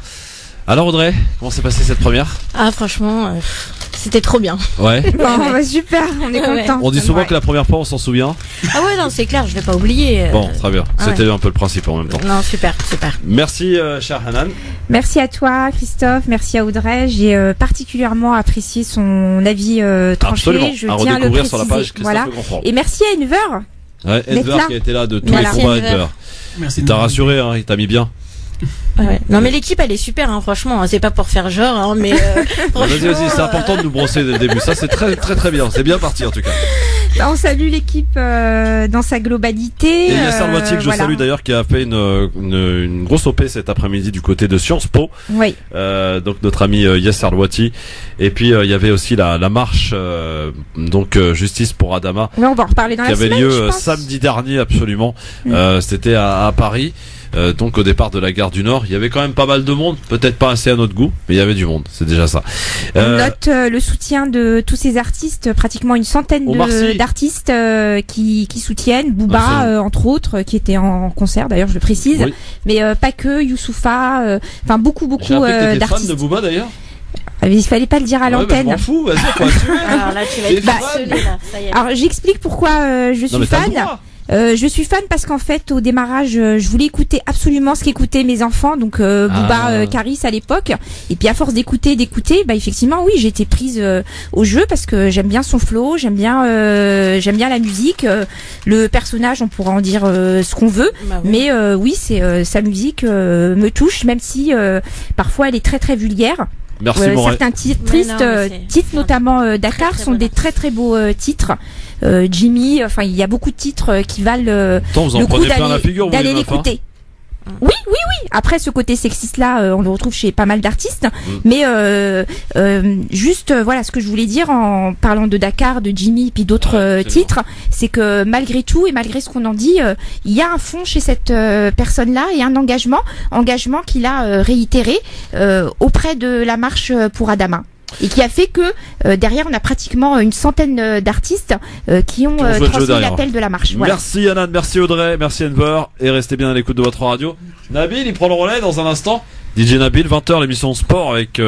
[SPEAKER 2] Alors Audrey, comment s'est passée cette première?
[SPEAKER 4] Ah franchement, c'était trop bien.
[SPEAKER 2] Ouais.
[SPEAKER 6] Bon, super, on est content.
[SPEAKER 2] On dit souvent que la première fois on s'en souvient.
[SPEAKER 4] Ah ouais, non, c'est clair, je vais pas oublier.
[SPEAKER 2] Bon, très bien. C'était un peu le principe en même temps.
[SPEAKER 4] Non, super.
[SPEAKER 2] Merci cher Hanan.
[SPEAKER 6] Merci à toi Christophe, merci à Audrey. J'ai particulièrement apprécié son avis tranché.
[SPEAKER 2] Absolument.
[SPEAKER 6] Je
[SPEAKER 2] à
[SPEAKER 6] tiens à le
[SPEAKER 2] redécouvrir
[SPEAKER 6] préciser.
[SPEAKER 2] sur la page Christophe
[SPEAKER 6] Voilà.
[SPEAKER 2] Le Grand.
[SPEAKER 6] Et merci à Enver.
[SPEAKER 2] Ouais, Enver qui a été là de tous les combats Enver.
[SPEAKER 1] Merci.
[SPEAKER 2] Il t'a rassuré, hein, il t'a mis bien.
[SPEAKER 4] Ouais. Non mais l'équipe elle est super hein, franchement, c'est pas pour faire genre hein, mais
[SPEAKER 2] vas-y, c'est important de nous brosser dès le début. Ça c'est très bien, c'est bien parti en tout cas.
[SPEAKER 6] On salue l'équipe dans sa globalité.
[SPEAKER 2] Et Yasser Louati que je salue d'ailleurs, qui a fait une grosse OP cet après-midi du côté de Sciences Po.
[SPEAKER 6] Oui.
[SPEAKER 2] Donc notre ami Yasser Louati. Et puis il y avait aussi la marche justice pour Adama.
[SPEAKER 6] Oui, on va en reparler dans la semaine.
[SPEAKER 2] Qui avait lieu samedi dernier absolument. C'était à Paris. Donc au départ de la gare du Nord, il y avait quand même pas mal de monde, peut-être pas assez à notre goût, mais il y avait du monde, c'est déjà ça.
[SPEAKER 6] On note le soutien de tous ces artistes, pratiquement une centaine d'artistes qui soutiennent, Booba entre autres, qui était en concert d'ailleurs, je le précise, mais pas que, Youssoupha, enfin beaucoup
[SPEAKER 2] J'ai appris que t'étais
[SPEAKER 6] d'artistes.
[SPEAKER 2] fan de Booba d'ailleurs.
[SPEAKER 6] Il fallait pas le dire à l'antenne.
[SPEAKER 2] Je m'en fous, vas-y, quoi.
[SPEAKER 4] Alors là, tu vas être harcelé, là. Ça y est.
[SPEAKER 6] Alors j'explique pourquoi je suis fan. Je suis fan parce qu'en fait au démarrage je voulais écouter absolument ce qu'écoutaient mes enfants, donc Booba, Caris à l'époque, et puis à force d'écouter, effectivement oui, j'ai été prise au jeu parce que j'aime bien son flow, j'aime bien la musique, le personnage on pourra en dire ce qu'on veut, mais oui c'est sa musique me touche, même si parfois elle est très très vulgaire.
[SPEAKER 2] Merci
[SPEAKER 6] certains titres notamment Dakar sont des très très beaux titres. Jimmy, enfin il y a beaucoup de titres qui valent le coup d'aller l'écouter. Oui. Après ce côté sexiste là, on le retrouve chez pas mal d'artistes, mais juste voilà ce que je voulais dire en parlant de Dakar, de Jimmy puis d'autres titres, c'est que malgré tout et malgré ce qu'on en dit, il y a un fond chez cette personne là et un engagement qu'il a réitéré auprès de la marche pour Adama. Et qui a fait que derrière on a pratiquement une centaine d'artistes qui ont transmis l'appel de la marche. Voilà.
[SPEAKER 2] Merci Hanan, merci Audrey, merci Enver, et restez bien à l'écoute de votre radio. Nabil, il prend le relais dans un instant. DJ Nabil, 20h, l'émission sport avec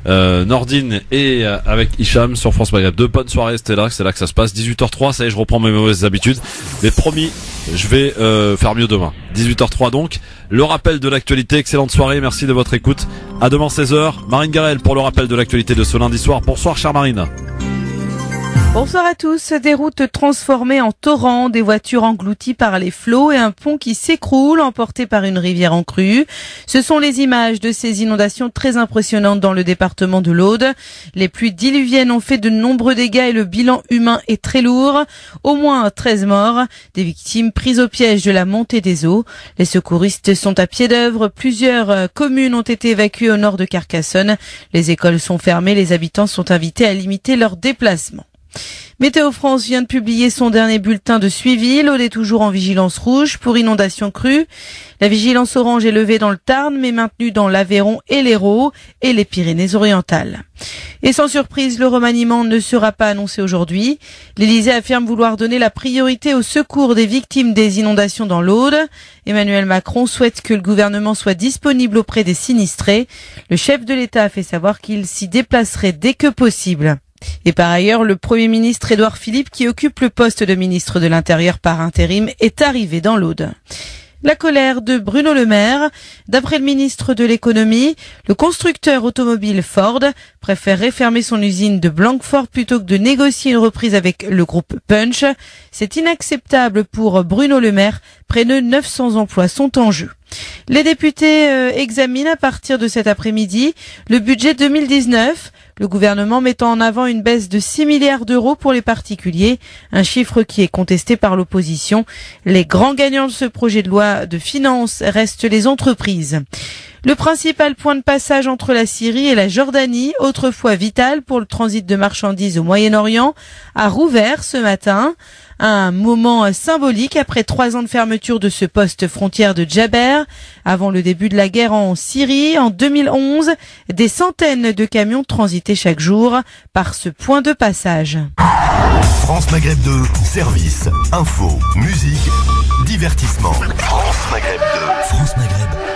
[SPEAKER 2] Nordine et avec Hicham sur France Maghreb. Deux bonnes soirées, c'est là que ça se passe. 18h03, ça y est, je reprends mes mauvaises habitudes. Mais promis, je vais faire mieux demain. 18h03 donc. Le rappel de l'actualité, excellente soirée, merci de votre écoute. À demain 16h, Marine Garel pour le rappel de l'actualité de ce lundi soir. Bonsoir chère Marine.
[SPEAKER 7] Bonsoir à tous. Des routes transformées en torrents, des voitures englouties par les flots et un pont qui s'écroule emporté par une rivière en crue. Ce sont les images de ces inondations très impressionnantes dans le département de l'Aude. Les pluies diluviennes ont fait de nombreux dégâts et le bilan humain est très lourd. Au moins 13 morts, des victimes prises au piège de la montée des eaux. Les secouristes sont à pied d'œuvre. Plusieurs communes ont été évacuées au nord de Carcassonne. Les écoles sont fermées. Les habitants sont invités à limiter leurs déplacements. Météo France vient de publier son dernier bulletin de suivi. L'Aude est toujours en vigilance rouge pour inondation crue. La vigilance orange est levée dans le Tarn, mais maintenue dans l'Aveyron et l'Hérault et les Pyrénées-Orientales. Et sans surprise, le remaniement ne sera pas annoncé aujourd'hui. L'Élysée affirme vouloir donner la priorité au secours des victimes des inondations dans l'Aude. Emmanuel Macron souhaite que le gouvernement soit disponible auprès des sinistrés. Le chef de l'État a fait savoir qu'il s'y déplacerait dès que possible. Et par ailleurs, le Premier ministre Édouard Philippe, qui occupe le poste de ministre de l'Intérieur par intérim, est arrivé dans l'Aude. La colère de Bruno Le Maire. D'après le ministre de l'économie, le constructeur automobile Ford préférerait fermer son usine de Blanquefort plutôt que de négocier une reprise avec le groupe Punch. C'est inacceptable pour Bruno Le Maire. Près de 900 emplois sont en jeu. Les députés examinent à partir de cet après-midi le budget 2019. Le gouvernement mettant en avant une baisse de 6 milliards d'euros pour les particuliers, un chiffre qui est contesté par l'opposition. Les grands gagnants de ce projet de loi de finances restent les entreprises. Le principal point de passage entre la Syrie et la Jordanie, autrefois vital pour le transit de marchandises au Moyen-Orient, a rouvert ce matin. Un moment symbolique après 3 ans de fermeture de ce poste frontière de Djaber. Avant le début de la guerre en Syrie, en 2011, des centaines de camions transitaient chaque jour par ce point de passage.
[SPEAKER 8] France Maghreb 2, service, info, musique, divertissement. France Maghreb 2. France Maghreb.